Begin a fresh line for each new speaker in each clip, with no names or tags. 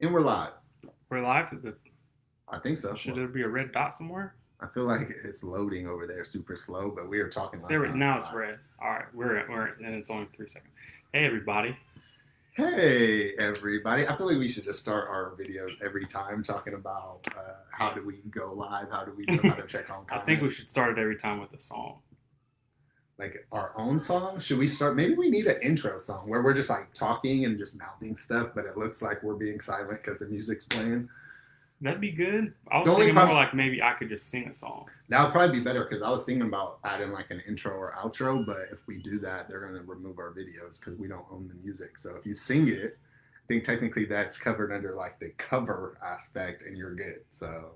And we're live.
We're live.
I think so.
Should there be a red dot somewhere?
I feel like it's loading over there super slow, but we were talking last time.
Now it's red. All right, we're and it's only 3 seconds. Hey everybody.
Hey everybody. I feel like we should just start our videos every time talking about how do we go live, how do we know how to check on comments.
I think we should start it every time with a song.
Like our own song? Should we start? Maybe we need an intro song where we're just like talking and just mouthing stuff, but it looks like we're being silent because the music's playing.
That'd be good. I was thinking more like maybe I could just sing a song.
That would probably be better because I was thinking about adding like an intro or outro, but if we do that, they're going to remove our videos because we don't own the music. So if you sing it, I think technically that's covered under like the cover aspect and you're good. So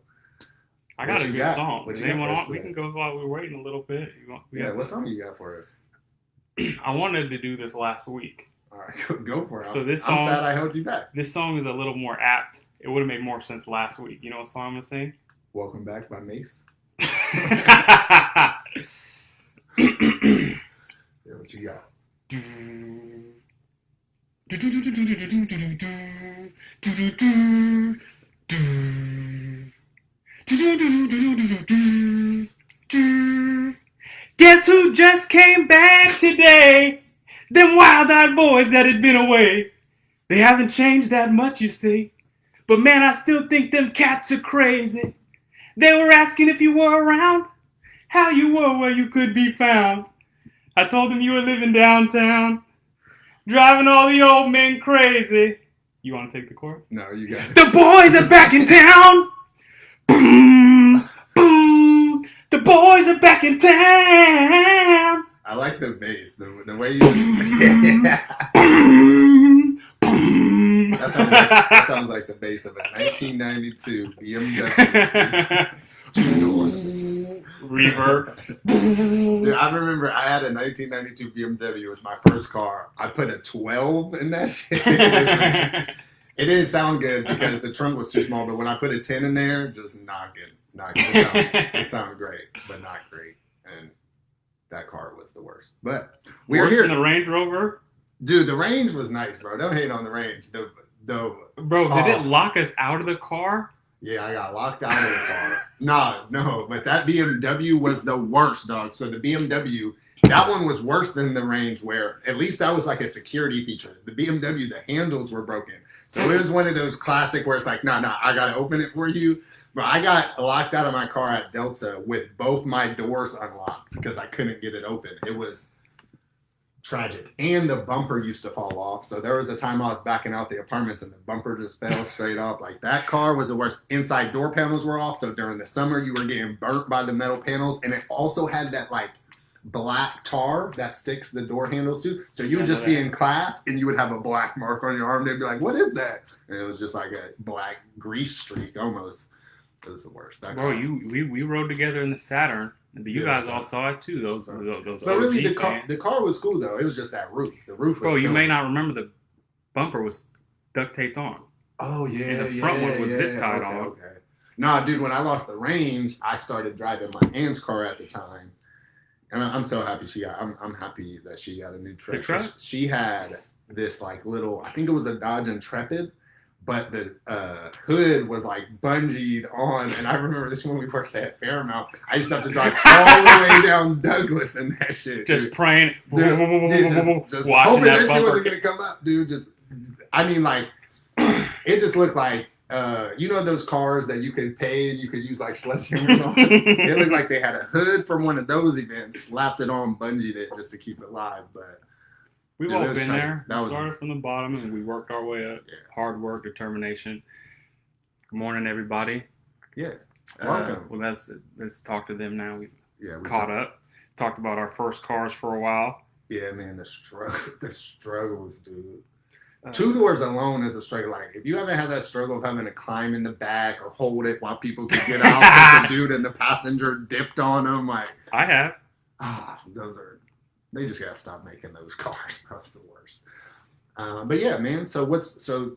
I got a good song.
We
can go while we're waiting a little bit.
What song you got for us?
I wanted to do this last week.
All right, go for it.
So this song,
I'm sad I held you back.
This song is a little more apt. It would have made more sense last week. You know what song I'm gonna sing?
Welcome Back by Mace. What you got?
Guess who just came back today? Them wild-eyed boys that had been away. They haven't changed that much, you see. But man, I still think them cats are crazy. They were asking if you were around, how you were where you could be found. I told them you were living downtown, driving all the old men crazy. You want to take the chorus?
No, you got it.
The boys are back in town. Boom, boom. The boys are back in town.
I like the bass, the way you just... That sounds like the bass of a 1992 BMW.
Reverb.
Dude, I remember I had a 1992 BMW. It was my first car. I put a 12 in that shit. It didn't sound good because the trunk was too small, but when I put a 10 in there, just not good. Not good. It sounded great, but not great. And that car was the worst. But we were here.
Worse than the Range Rover?
Dude, the range was nice, bro. Don't hate on the range.
Bro, did it lock us out of the car?
Yeah, I got locked out of the car. No, but that BMW was the worst, dog. So the BMW, that one was worse than the Range, where at least that was like a security feature. The BMW, the handles were broken. So it was one of those classic where it's like, nah, I got to open it for you. But I got locked out of my car at Delta with both my doors unlocked because I couldn't get it open. It was tragic. And the bumper used to fall off. So there was a time I was backing out the apartments and the bumper just fell straight off. Like that car was the worst. Inside door panels were off. So during the summer you were getting burnt by the metal panels. And it also had that like black tar that sticks the door handles to. So you would just be in class and you would have a black mark on your arm. They'd be like, what is that? And it was just like a black grease streak almost. It was the worst.
Bro, we rode together in the Saturn. You guys all saw it too. Those
but really, the car was cool though. It was just that roof. The roof was.
Bro, you may not remember the bumper was duct taped on.
Oh yeah,
and the front one was zip tied on.
Okay. Nah, dude, when I lost the range, I started driving my aunt's car at the time, and I'm so happy she got. I'm happy that she got a new truck.
The truck?
She had this like little. I think it was a Dodge Intrepid. But the hood was like bungeed on, and I remember this when we worked at Fairmount. I used to have to drive all the way down Douglas and that shit.
Just
dude.
praying,
just hoping that shit wasn't gonna come up, dude. I mean, like, it just looked like, you know, those cars that you could pay and you could use like sledgehammers on. It looked like they had a hood from one of those events, slapped it on, bungeed it just to keep it live, but.
We've all been there. We started from the bottom and we worked our way up. Yeah. Hard work, determination. Good morning, everybody.
Yeah. Welcome.
Well, let's talk to them now. We caught up. Talked about our first cars for a while.
Yeah, man, the struggles, dude. 2 doors alone is a struggle. Like, if you haven't had that struggle of having to climb in the back or hold it while people could get out because the dude and the passenger dipped on them, like.
I have.
They just gotta stop making those cars. That's the worst. But yeah, man. So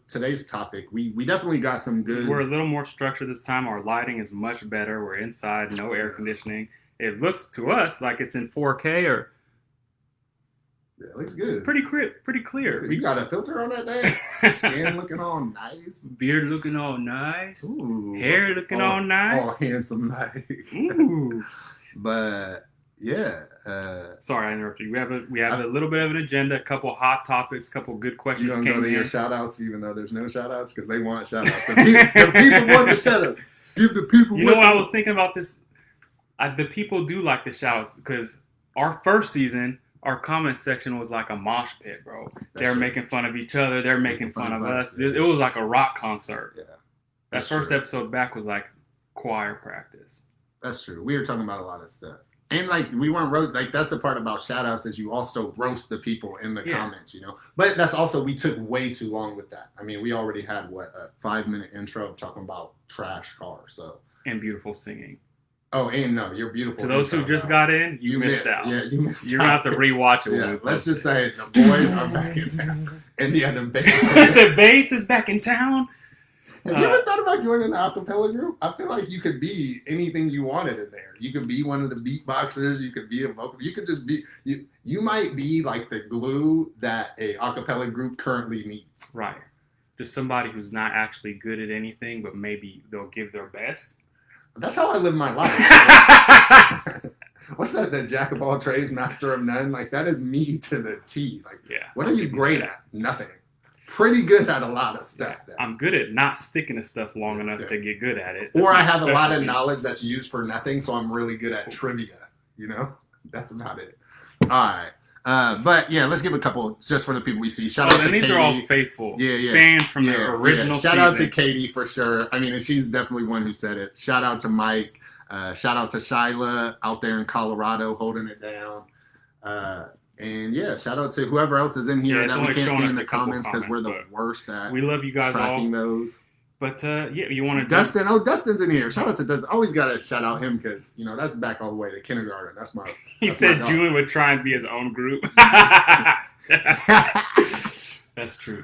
today's topic, we definitely got some good.
We're a little more structured this time. Our lighting is much better. We're inside, no air conditioning. It looks to us like it's in 4K or.
Yeah, it looks good.
Pretty clear.
You got a filter on that thing? Skin looking all nice.
Beard looking all nice.
Ooh.
Hair looking all nice.
All handsome nice.
Ooh.
But yeah.
Sorry, I interrupted you. We have a little bit of an agenda, a couple hot topics, a couple good questions.
You gonna go to your shout outs even though there's no shout outs? Because they want shout outs. The people want the shout outs. Give the people.
You know what I was thinking about this? The people do like the shout outs because our first season, our comment section was like a mosh pit, bro. They're making fun of each other. They're making fun of us.
Yeah.
It was like a rock concert.
Yeah.
That first episode back was like choir practice.
That's true. We were talking about a lot of stuff. And like we weren't like that's the part about shout outs is you also roast the people in the comments, you know. But that's also we took way too long with that. I mean, we already had a 5-minute intro talking about trash cars, so
and beautiful singing.
Oh, and no, you're beautiful.
To those who just got in, you missed out.
Yeah, you missed
You're
out.
You're going to have to rewatch it.
Yeah, let's just say the boys are back in town. And yeah, the bass.
The bass is back in town.
Have you ever thought about joining an acapella group? I feel like you could be anything you wanted in there. You could be one of the beatboxers. You could be a vocal. You could just be. You might be like the glue that a acapella group currently needs.
Right. Just somebody who's not actually good at anything, but maybe they'll give their best.
That's how I live my life. What's that? The jack of all trades, master of none. Like that is me to the T. Like, what are you great at? Nothing. Pretty good at a lot of stuff. Then.
I'm good at not sticking to stuff long enough to get good at it.
Or I have a lot of knowledge that's used for nothing, so I'm really good at trivia. You know, that's about it. All right. But yeah, let's give a couple just for the people we see. Shout out to
these
Katie.
Are all faithful fans from the original
Shout
season.
out to Katie for sure. I mean, and she's definitely one who said it. Shout out to Mike. Shout out to Shyla out there in Colorado holding it down. And yeah, shout out to whoever else is in here that we can't see in the comments because we're the worst at
we love you guys
tracking
all.
Those.
But you want to
Dustin? Oh, Dustin's in here. Shout out to Dustin. Always got to shout out him because you know that's back all the way to kindergarten. That's my.
He said Julian would try and be his own group. That's true.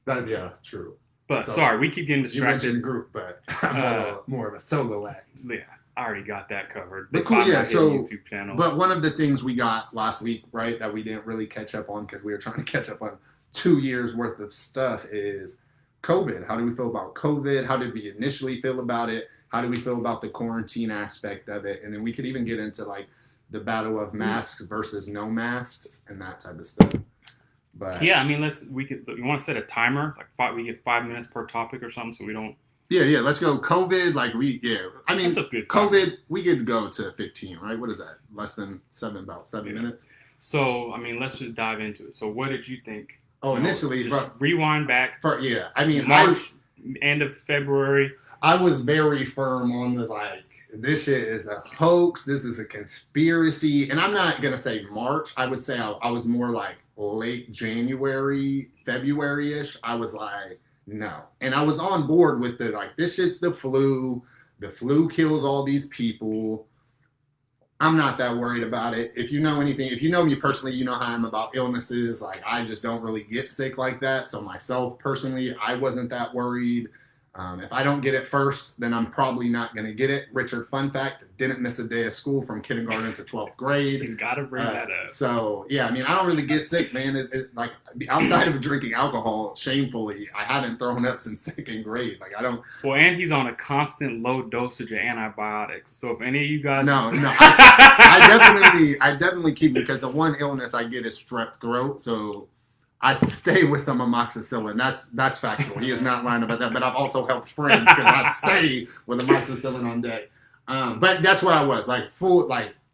That's true.
But sorry, we keep getting distracted.
You mentioned group, but I'm more of a solo act.
Yeah, I already got that covered.
But cool, yeah. So,
YouTube channel.
But one of the things we got last week, right, that we didn't really catch up on because we were trying to catch up on 2 years worth of stuff is COVID. How do we feel about COVID? How did we initially feel about it? How do we feel about the quarantine aspect of it? And then we could even get into like the battle of masks versus no masks and that type of stuff. But
yeah, I mean, you want to set a timer? Like we get 5 minutes per topic or something, so we don't.
Yeah. Let's go. COVID, I mean,
that's a good
COVID, we could go to 15, right? What is that? Less than about 7 minutes.
So, I mean, let's just dive into it. So, what did you think?
Oh, initially,
rewind back.
I mean,
March, end of February.
I was very firm on the this shit is a hoax. This is a conspiracy. And I'm not going to say March. I would say I was more like late January, February-ish. I was like, no. And I was on board with this shit's the flu. The flu kills all these people. I'm not that worried about it. If you know anything, if you know me personally, you know how I'm about illnesses. I just don't really get sick like that. So myself personally, I wasn't that worried. If I don't get it first, then I'm probably not going to get it. Richard, fun fact, didn't miss a day of school from kindergarten to 12th grade.
You got to bring that up.
So, yeah, I mean, I don't really get sick, man. Outside of drinking alcohol, shamefully, I haven't thrown up since 2nd grade. I don't.
Well, and he's on a constant low dosage of antibiotics. So if any of you guys.
No. I definitely keep it because the one illness I get is strep throat. So I stay with some amoxicillin. That's factual. He is not lying about that. But I've also helped friends because I stay with amoxicillin on deck. But that's where I was. Full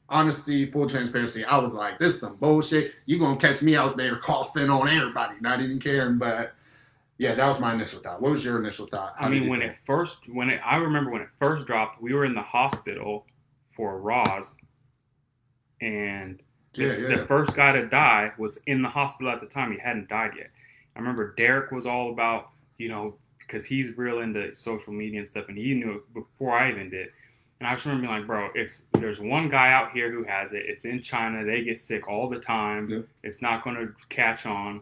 honesty, full transparency. I was like, this is some bullshit. You gonna catch me out there coughing on everybody, not even caring. But yeah, that was my initial thought. What was your initial thought?
I mean, I remember when it first dropped, we were in the hospital for Roz, and the first guy to die was in the hospital at the time. He hadn't died yet. I remember Derek was all about, because he's real into social media and stuff, and he knew it before I even did. And I just remember being like, bro, there's one guy out here who has it. It's in China. They get sick all the time. Yeah. It's not going to catch on.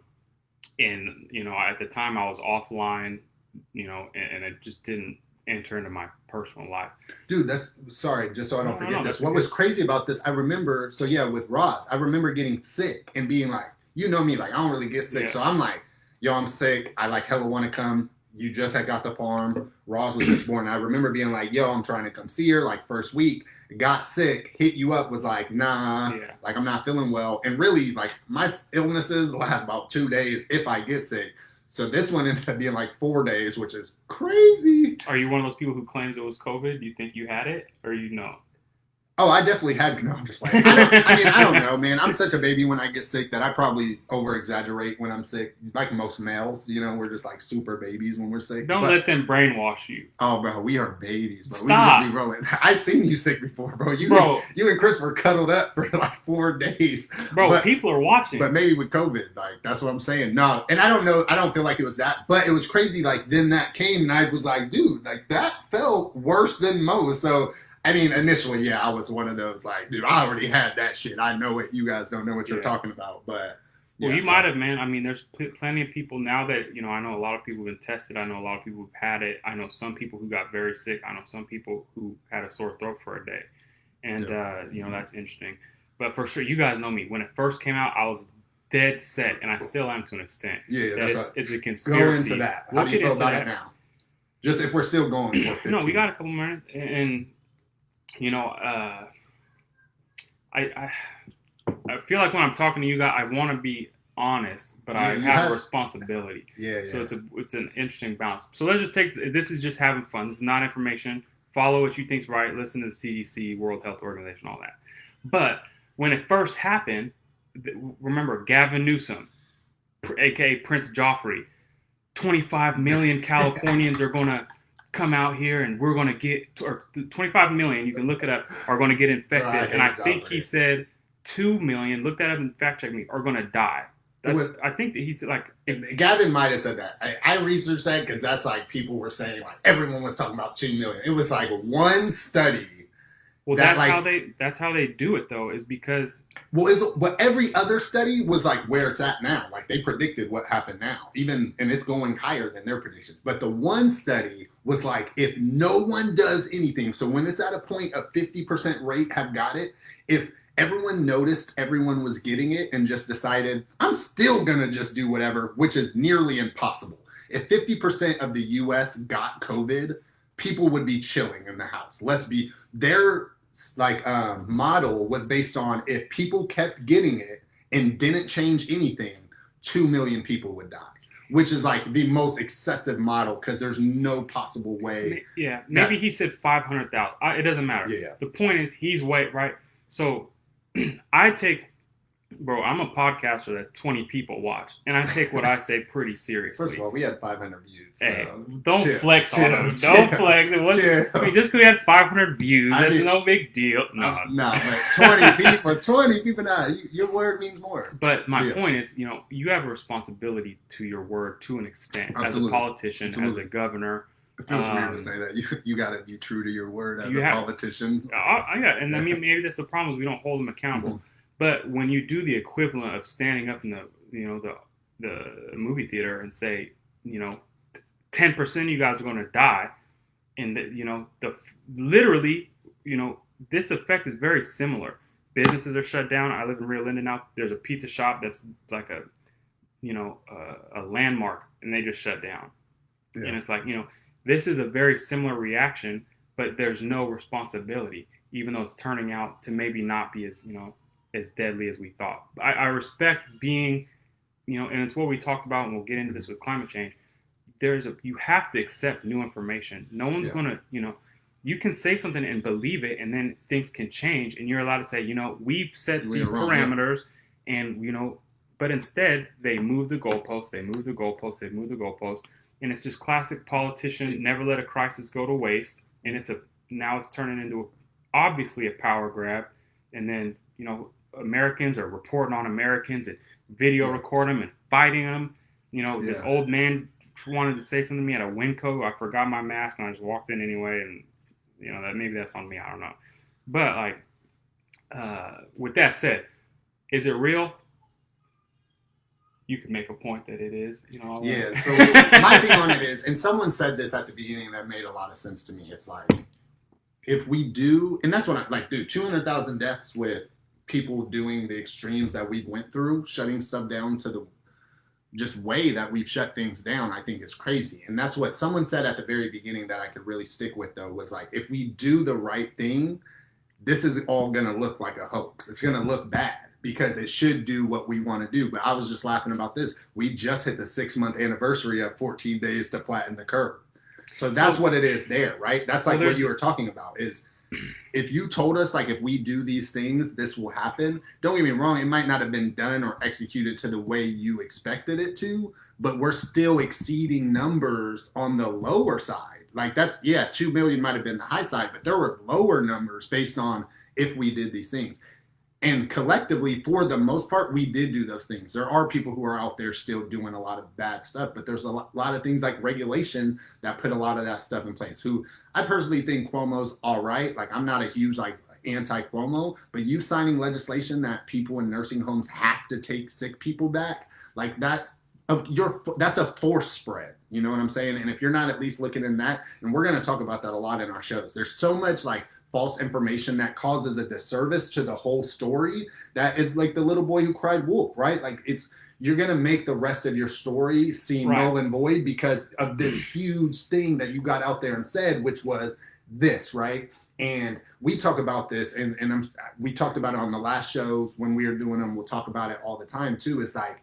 And, at the time I was offline, and it just didn't enter into my personal life.
Dude, sorry, just so I don't forget this. What was crazy about this, I remember, with Ross, I remember getting sick and being like, you know me, like I don't really get sick.
Yeah.
So I'm like, yo, I'm sick. I like hella want to come. You just had got the farm. Ross was just born. I remember being like, yo, I'm trying to come see her. Like first week, got sick, hit you up, was like, nah, like I'm not feeling well. And really, like my illnesses last about 2 days if I get sick. So this one ended up being like 4 days, which is crazy.
Are you one of those people who claims it was COVID? Do you think you had it, or you know?
Oh, I definitely had. No, I'm just like, I don't know, man. I'm such a baby when I get sick that I probably over exaggerate when I'm sick. Like most males, you know, we're just like super babies when we're sick.
Don't let them brainwash you.
Oh, bro, we are babies, bro.
Stop.
We just be rolling. I've seen you sick before, bro. You and Chris were cuddled up for like 4 days.
Bro, people are watching.
But maybe with COVID, like that's what I'm saying. No, and I don't know. I don't feel like it was that, but it was crazy. Like then that came, and I was like, dude, like that felt worse than most. So. I mean, initially, yeah, I was one of those like, dude, I already had that shit. I know it. You guys don't know what you're talking about, but.
Yeah, well, you might have, man. I mean, there's plenty of people now that, you know, I know a lot of people have been tested. I know a lot of people who've had it. I know some people who got very sick. I know some people who had a sore throat for a day. And, you know, that's interesting. But for sure, you guys know me. When it first came out, I was dead set, and I still am to an extent.
Yeah,
that it's a conspiracy.
Go into that. How do you feel about it now? Just if we're still going for 15.
No, we got a couple minutes. And you know, I feel like when I'm talking to you guys, I want to be honest, but I have a responsibility.
Yeah.
So it's an interesting balance. So let's just this is just having fun. This is not information. Follow what you think's right. Listen to the CDC, World Health Organization, all that. But when it first happened, remember Gavin Newsom, aka Prince Joffrey, 25 million Californians are going to come out here and we're going to get, or 25 million, you can look it up, are going to get infected. And I think he said 2 million, look that up and fact check me, are going to die. I think that he said like...
Gavin might have said that. I researched that because that's like people were saying like everyone was talking about 2 million. It was like one study.
Well, that's how they do it though, is because...
But every other study was like where it's at now. Like they predicted what happened now, and it's going higher than their predictions. But the one study was like, if no one does anything, so when it's at a point of 50% rate have got it, if everyone noticed everyone was getting it and just decided, I'm still going to just do whatever, which is nearly impossible. If 50% of the U.S. got COVID, people would be chilling in the house. Their model was based on if people kept getting it and didn't change anything, 2 million people would die, which is like the most excessive model because there's no possible way.
Yeah, maybe he said 500,000. It doesn't matter.
Yeah.
The point is he's right. So I'm a podcaster that 20 people watch, and I take what I say pretty seriously.
First of all, we had 500 views. So
hey, don't flex on us. Don't flex. It wasn't. I mean, just because we had 500 views, that's no big deal. No,
but 20 people, nah, your word means more.
But my point is, you know, you have a responsibility to your word to an extent.
Absolutely.
As a politician, as a governor.
It feels weird to say that. You got to be true to your word as a politician.
I mean, that's the problem is we don't hold them accountable. Mm-hmm. But when you do the equivalent of standing up in the movie theater and say, you know, 10% of you guys are going to die, and literally, you know, this effect is very similar. Businesses are shut down. I live in Rio Linda now. There's a pizza shop that's like a landmark, and they just shut down. Yeah. And it's like, you know, this is a very similar reaction, but there's no responsibility, even though it's turning out to maybe not be as deadly as we thought. I respect being, you know, and it's what we talked about, and we'll get into this with climate change. You have to accept new information. No one's going to, you know, you can say something and believe it, and then things can change, and you're allowed to say, you know, we've set these parameters, and, you know, but instead they move the goalposts, and it's just classic politician, never let a crisis go to waste, and now it's turning into obviously a power grab, and then, you know, Americans are reporting on Americans and video record them and fighting them. You know, this old man wanted to say something to me at a Winco. I forgot my mask and I just walked in anyway. And, you know, maybe that's on me. I don't know. But, like, with that said, is it real? You could make a point that it is, you know.
Yeah, so my thing on it is, and someone said this at the beginning that made a lot of sense to me. It's like, if we do, and that's what 200,000 deaths with people doing the extremes that we went through, shutting stuff down to the just way that we've shut things down, I think is crazy. And that's what someone said at the very beginning that I could really stick with, though, was like, if we do the right thing, this is all going to look like a hoax. It's going to look bad because it should do what we want to do. But I was just laughing about this. We just hit the 6-month anniversary of 14 days to flatten the curve. So that's what it is there, right? That's like what you were talking about is if you told us, like, if we do these things, this will happen. Don't get me wrong. It might not have been done or executed to the way you expected it to, but we're still exceeding numbers on the lower side. Like that's, 2 million might have been the high side, but there were lower numbers based on if we did these things. And collectively, for the most part, we did do those things. There are people who are out there still doing a lot of bad stuff, but there's a lot of things like regulation that put a lot of that stuff in place. Who I personally think Cuomo's all right. Like I'm not a huge like anti-Cuomo, but you signing legislation that people in nursing homes have to take sick people back, like that's a force spread. You know what I'm saying? And if you're not at least looking in that, and we're going to talk about that a lot in our shows, there's so much like false information that causes a disservice to the whole story. That is like the little boy who cried wolf, right? Like you're going to make the rest of your story seem null and void because of this huge thing that you got out there and said, which was this, right? And we talk about this, and we talked about it on the last shows when we were doing them. We'll talk about it all the time too. It's like,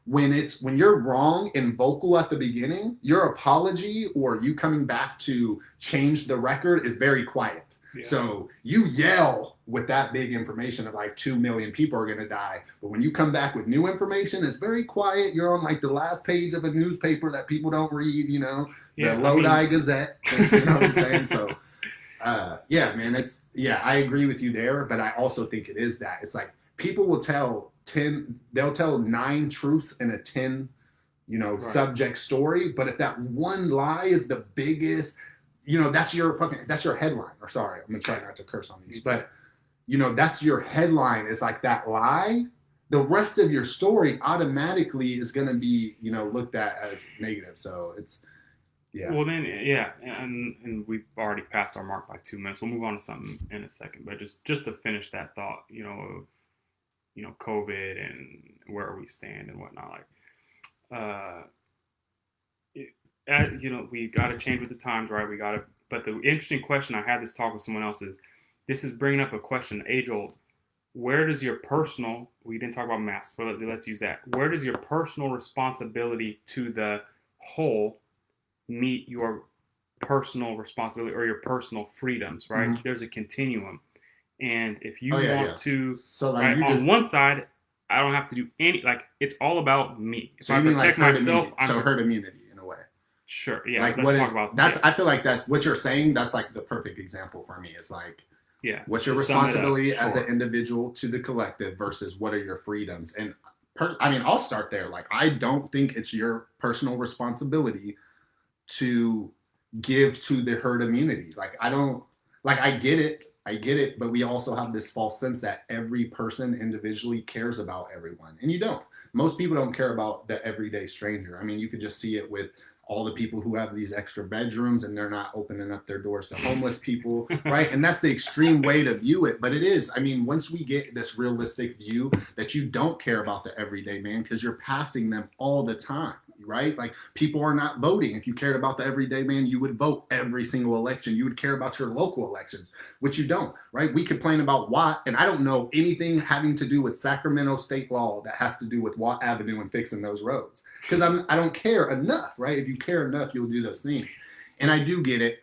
when you're wrong and vocal at the beginning, your apology or you coming back to change the record is very quiet. Yeah. So you yell with that big information of like 2 million people are going to die. But when you come back with new information, it's very quiet. You're on like the last page of a newspaper that people don't read, you know, the Lodi Gazette, you know what I'm saying? So, man, I agree with you there. But I also think it is that. It's like people will they'll tell 9 truths in a 10, subject story. But if that one lie is the biggest, that's your headline. Or sorry, I'm gonna try not to curse on these, but that's your headline is like that lie. The rest of your story automatically is gonna be, looked at as negative. So it's,
Well then, and we've already passed our mark by 2 minutes. We'll move on to something in a second, but just to finish that thought, COVID and where we stand and whatnot. We got to change with the times, right? But the interesting question, I had this talk with someone else, is this is bringing up a question, age old. Where does your personal, we didn't talk about masks, but let's use that. Where does your personal responsibility to the whole meet your personal responsibility or your personal freedoms, right? Mm-hmm. There's a continuum. And if you want to, so like on one side, I don't have to do any, it's all about me. If I protect myself,
herd immunity in a way.
Sure, yeah.
Like let's talk about that. I feel like that's what you're saying. That's like the perfect example for me. It's like, what's your responsibility as an individual to the collective versus what are your freedoms? And I'll start there. Like, I don't think it's your personal responsibility to give to the herd immunity. I get it, but we also have this false sense that every person individually cares about everyone. And you don't. Most people don't care about the everyday stranger. I mean, you could just see it with all the people who have these extra bedrooms and they're not opening up their doors to homeless people, right? And that's the extreme way to view it. But it is. I mean, once we get this realistic view that you don't care about the everyday man because you're passing them all the time, right? Like, people are not voting. If you cared about the everyday man, you would vote every single election. You would care about your local elections, which you don't, right? We complain about Watt, and I don't know anything having to do with Sacramento state law that has to do with Watt Avenue and fixing those roads. Because I don't care enough, right? If you care enough, you'll do those things. And I do get it.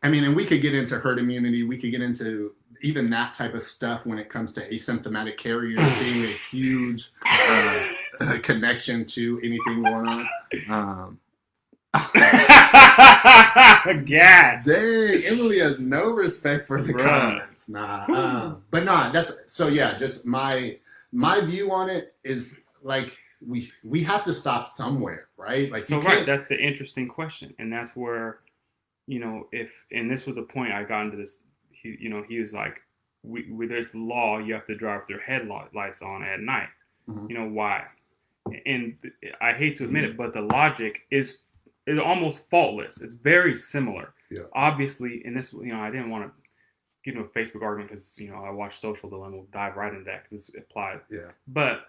I mean, and we could get into herd immunity. We could get into even that type of stuff when it comes to asymptomatic carriers being a huge connection to anything going on.
Gas.
Dang, Emily has no respect for the comments. But that's so. Yeah, just my view on it is like we have to stop somewhere, right? Like,
so right. That's the interesting question, and that's where and this was a point I got into this. He was like, there's law, you have to drive with your headlights on at night. Mm-hmm. Why? And I hate to admit it, but the logic is almost faultless. It's very similar. Yeah. Obviously, and this, I didn't want to get into a Facebook argument because I watch Social Dilemma. We'll dive right into that because it's applied.
Yeah.
But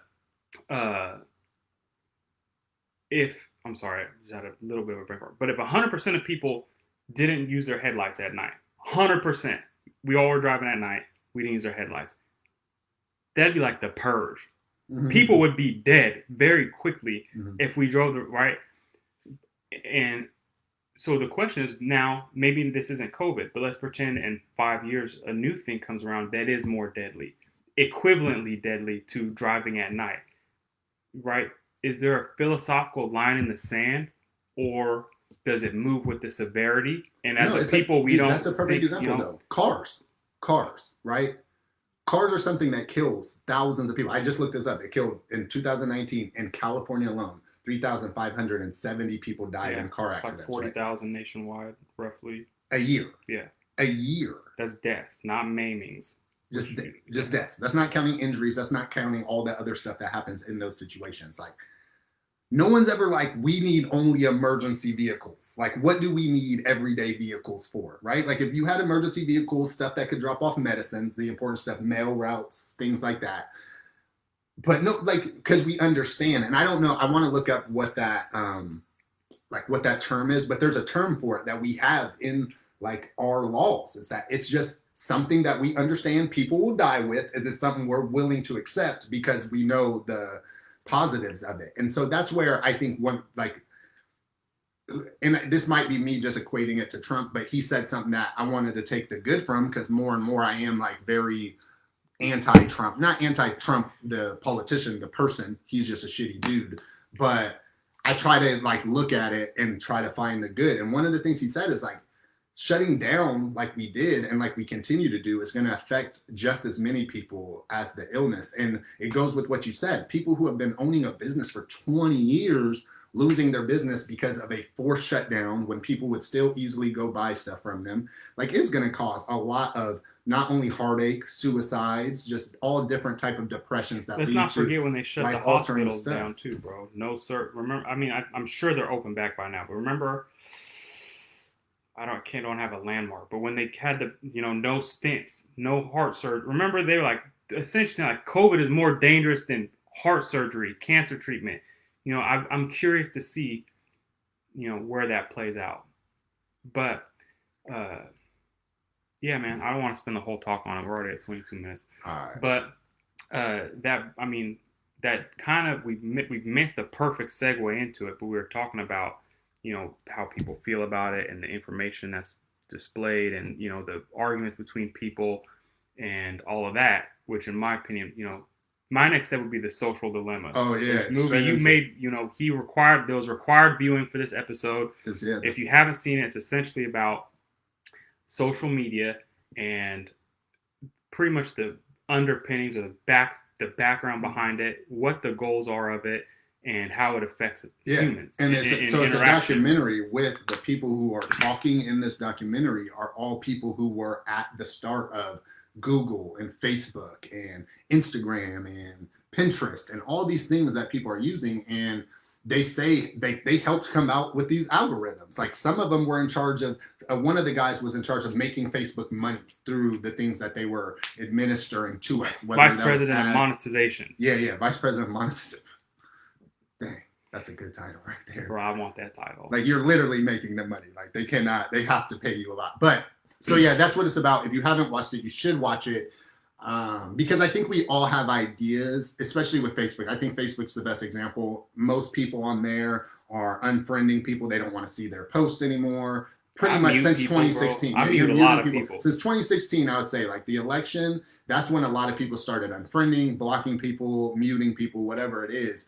if I'm sorry, I just had a little bit of a brain fart. But if 100% of people didn't use their headlights at night, 100%, we all were driving at night, we didn't use our headlights. That'd be like the purge. Mm-hmm. People would be dead very quickly if we drove the right. And so the question is now, maybe this isn't COVID, but let's pretend in 5 years a new thing comes around that is more deadly, equivalently deadly to driving at night, right? Is there a philosophical line in the sand, or does it move with the severity? And as a people, we don't.
That's a perfect example, though. Cars, right? Cars are something that kills thousands of people. I just looked this up. It killed in 2019 in California alone. 3,570 people died in car accidents.
Like 40,000 nationwide, roughly.
A year.
Yeah.
A year.
That's deaths, not maimings.
Just deaths. That's not counting injuries. That's not counting all the other stuff that happens in those situations. Like, no one's ever like, we need only emergency vehicles. Like, what do we need everyday vehicles for, right? Like, if you had emergency vehicles, stuff that could drop off medicines, the important stuff, mail routes, things like that. But no, like, because we understand, and I don't know, I want to look up what that, what that term is, but there's a term for it that we have in, like, our laws. Is that it's just something that we understand people will die with, and it's something we're willing to accept because we know the positives of it. And so that's where I think and this might be me just equating it to Trump, but he said something that I wanted to take the good from, because more and more I am like very anti-Trump, not anti-Trump, the politician, the person, he's just a shitty dude. But I try to like look at it and try to find the good. And one of the things he said is like, shutting down like we did and like we continue to do is going to affect just as many people as the illness. And it goes with what you said. People who have been owning a business for 20 years losing their business because of a forced shutdown when people would still easily go buy stuff from them, like, it's going to cause a lot of not only heartache, suicides, just all different type of depressions that
let's
lead
not
to,
forget when they shut
like,
the hospitals down too, bro. No, sir. Remember, I mean, I'm sure they're open back by now, but remember, I don't have a landmark, but when they had the, no stents, no heart surgery. Remember, they were like, essentially like, COVID is more dangerous than heart surgery, cancer treatment. I'm curious to see, where that plays out. But, yeah, man, I don't want to spend the whole talk on it. We're already at 22 minutes.
All right.
But that kind of, we've missed the perfect segue into it, but we were talking about, how people feel about it and the information that's displayed and, the arguments between people and all of that, which in my opinion, my next step would be the Social Dilemma.
Oh, yeah.
Movie you made, there was required viewing for this episode. If you haven't seen it, it's essentially about social media and pretty much the underpinnings or the background behind it, what the goals are of it, and how it affects humans.
And it's a documentary with the people who are talking in this documentary are all people who were at the start of Google and Facebook and Instagram and Pinterest and all these things that people are using. And they say they helped come out with these algorithms. Like, some of them were in charge of, one of the guys was in charge of making Facebook money through the things that they were administering to us.
Vice President of Monetization.
Yeah, Vice President of Monetization. Dang, that's a good title right there.
Bro, I want that title.
Like, you're literally making the money. Like, they have to pay you a lot. But, so yeah, that's what it's about. If you haven't watched it, you should watch it. Because I think we all have ideas, especially with Facebook. I think Facebook's the best example. Most people on there are unfriending people. They don't want to see their post anymore. Pretty much since 2016.
I mute a lot of people.
Since 2016, I would say, like, the election, that's when a lot of people started unfriending, blocking people, muting people, whatever it is.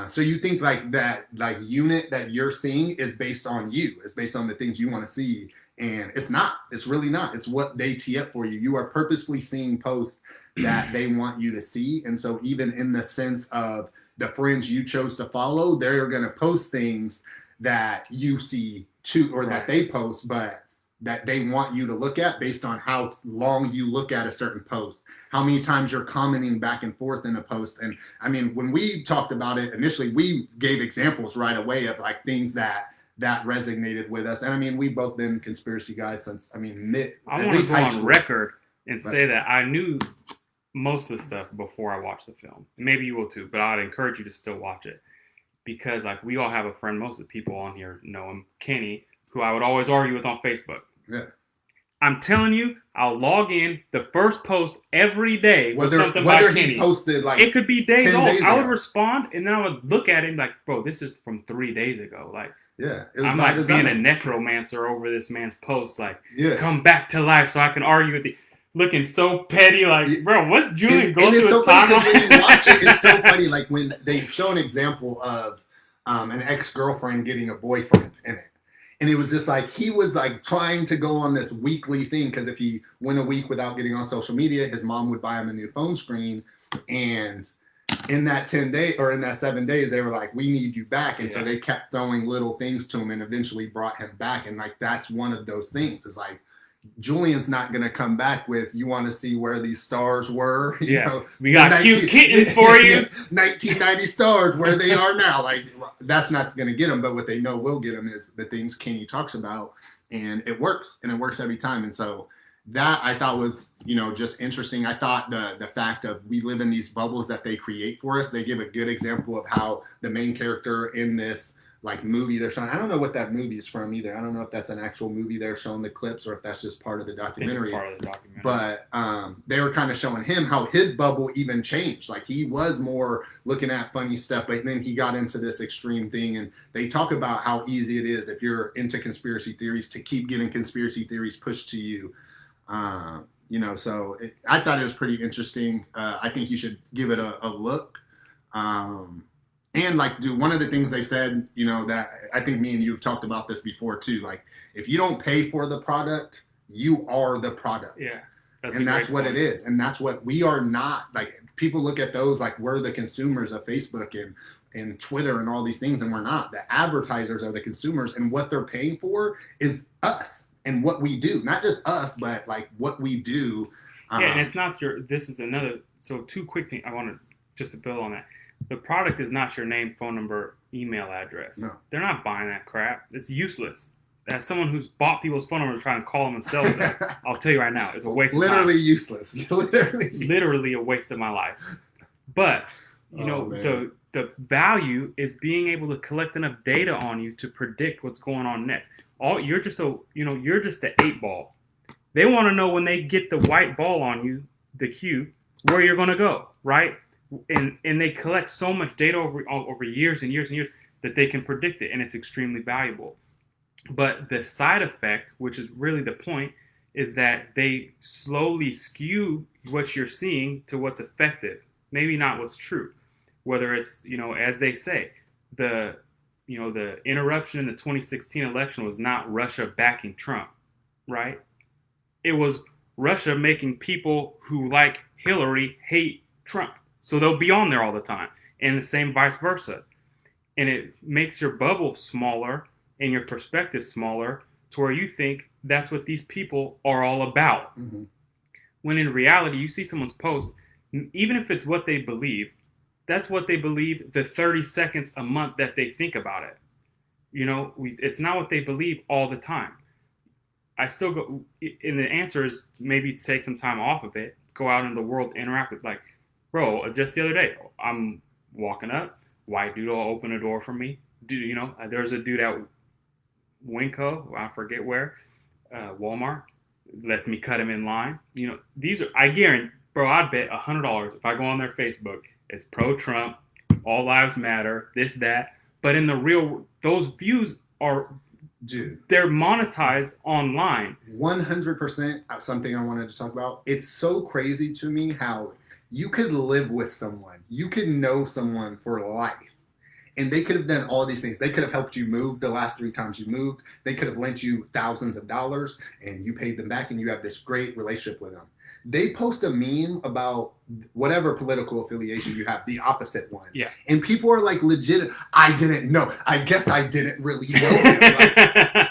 So you think like that, like, unit that you're seeing is based on you. It's based on the things you want to see. And it's not. It's really not. It's what they tee up for you. You are purposefully seeing posts that they want you to see. And so even in the sense of the friends you chose to follow, they're going to post things that you see too, or that they post, but that they want you to look at based on how long you look at a certain post, how many times you're commenting back and forth in a post. And I mean, when we talked about it initially, we gave examples right away of like things that resonated with us. And I mean, we've both been conspiracy guys since, at least high school.
On record and say that I knew most of the stuff before I watched the film. Maybe you will too, but I'd encourage you to still watch it because like we all have a friend. Most of the people on here know him, Kenny, who I would always argue with on Facebook.
Yeah.
I'm telling you, I'll log in the first post every day with something
whether
by Kenny.
He posted like
it could be days old.
Days
I would
ago.
respond and then I would look at him like, bro, this is from 3 days ago. Like,
yeah, it was
I'm like being a necromancer over this man's post. Like, come back to life so I can argue with you. Looking so petty, like, bro, what's Julian going through his time?
When you watch it, it's so funny. Like when they show an example of an ex-girlfriend getting a boyfriend in it. And it was just like, he was like trying to go on this weekly thing because if he went a week without getting on social media, his mom would buy him a new phone screen. And in that 10 days or in that 7 days, they were like, we need you back. And so they kept throwing little things to him and eventually brought him back. And like, that's one of those things. It's like, Julian's not going to come back with, you want to see where these stars were? You know,
we got cute kittens for you.
1990 stars, where they are now. Like, that's not going to get them, but what they know will get them is the things Kenny talks about, and it works, and it works every time. And so that I thought was, just interesting. I thought the fact of we live in these bubbles that they create for us, they give a good example of how the main character in this like movie they're showing. I don't know what that movie is from either. I don't know if that's an actual movie they're showing the clips or if that's just part of the documentary.
Part of the documentary.
But they were kind of showing him how his bubble even changed. Like he was more looking at funny stuff, but then he got into this extreme thing. And they talk about how easy it is if you're into conspiracy theories to keep getting conspiracy theories pushed to you. So I thought it was pretty interesting. I think you should give it a look. And like, dude, one of the things they said, that I think me and you have talked about this before too. Like, if you don't pay for the product, you are the product.
Yeah.
That's what it is. And that's what we are not. Like, people look at those like we're the consumers of Facebook and Twitter and all these things, and we're not. The advertisers are the consumers, and what they're paying for is us and what we do. Not just us, but like what we do.
And it's not this is another, so two quick things I wanted just to build on that. The product is not your name, phone number, email address.
No.
They're not buying that crap. It's useless. As someone who's bought people's phone numbers trying to call them and sell them, I'll tell you right now, it's a waste of time.
Literally useless.
Literally a waste of my life. But, the value is being able to collect enough data on you to predict what's going on next. You're just the 8 ball. They want to know when they get the white ball on you, the cue, where you're going to go, right? And they collect so much data over years and years and years that they can predict it, and it's extremely valuable. But the side effect, which is really the point, is that they slowly skew what you're seeing to what's effective, maybe not what's true. Whether it's, as they say, the interruption in the 2016 election was not Russia backing Trump, right? It was Russia making people who like Hillary hate Trump. So they'll be on there all the time, and the same vice versa. And it makes your bubble smaller and your perspective smaller to where you think that's what these people are all about. Mm-hmm. When in reality, you see someone's post, even if it's what they believe, that's what they believe the 30 seconds a month that they think about it. It's not what they believe all the time. I still go, and the answer is maybe take some time off of it, go out in the world, interact with, like, bro, just the other day, I'm walking up, white dude will open a door for me. There's a dude at Winco, I forget where, Walmart, lets me cut him in line. These are, I guarantee, bro, I'd bet $100 if I go on their Facebook, it's pro-Trump, all lives matter, this, that. But in the real, those views are, dude, they're monetized online.
100% something I wanted to talk about. It's so crazy to me how you could live with someone. You could know someone for life. And they could have done all these things. They could have helped you move the last 3 times you moved. They could have lent you thousands of dollars and you paid them back and you have this great relationship with them. They post a meme about whatever political affiliation you have, the opposite one.
Yeah.
And people are like, legit, I didn't know. I guess I didn't really know.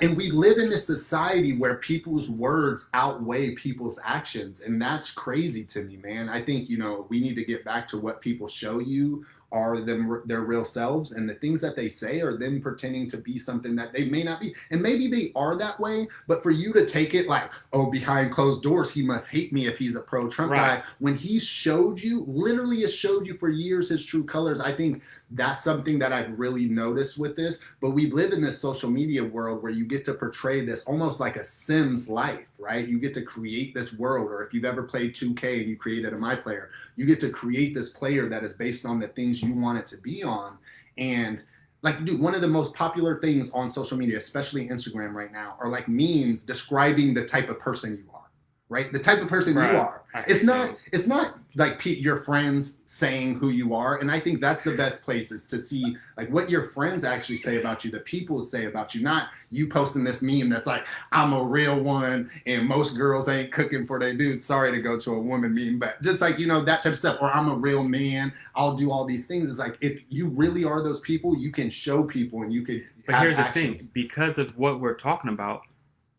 And we live in this society where people's words outweigh people's actions. And that's crazy to me, man. I think, we need to get back to what people show you are them their real selves, and the things that they say are them pretending to be something that they may not be. And maybe they are that way, but for you to take it like, oh, behind closed doors, he must hate me if he's a pro-Trump guy, when he showed you, literally has showed you for years his true colors. I think that's something that I've really noticed with this. But we live in this social media world where you get to portray this almost like a Sims life, right? You get to create this world, or if you've ever played 2K and you created a My Player, you get to create this player that is based on the things you want it to be on. And like, dude, one of the most popular things on social media, especially Instagram right now, are like memes describing the type of person you are. Right, the type of person you are. It's not like your friends saying who you are, and I think that's the best place is to see like what your friends actually say about you, the people say about you, not you posting this meme that's like, I'm a real one and most girls ain't cooking for their dudes. Sorry to go to a woman meme, but just like, you know, that type of stuff. Or I'm a real man, I'll do all these things. It's like, if you really are those people, you can show people and you could.
But here's the thing, because of what we're talking about,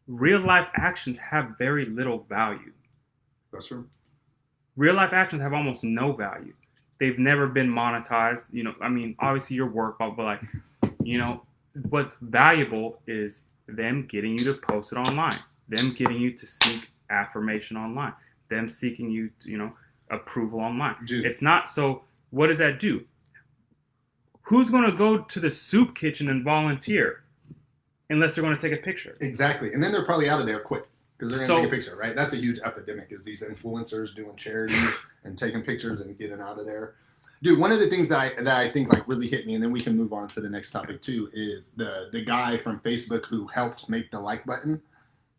real life actions have very little value.
That's true.
Real life actions have almost no value. They've never been monetized. You know, I mean, obviously your work, but like, you know, what's valuable is them getting you to post it online, them getting you to seek affirmation online, them seeking you to, you know, approval online. Dude. It's not so. What does that do? Who's going to go to the soup kitchen and volunteer? Unless they're going to take a picture.
Exactly. And then they're probably out of there quick because they're going to take a picture, right? That's a huge epidemic, is these influencers doing charities and taking pictures and getting out of there. Dude, one of the things that I think like really hit me, and then we can move on to the next topic too, is the guy from Facebook who helped make the like button.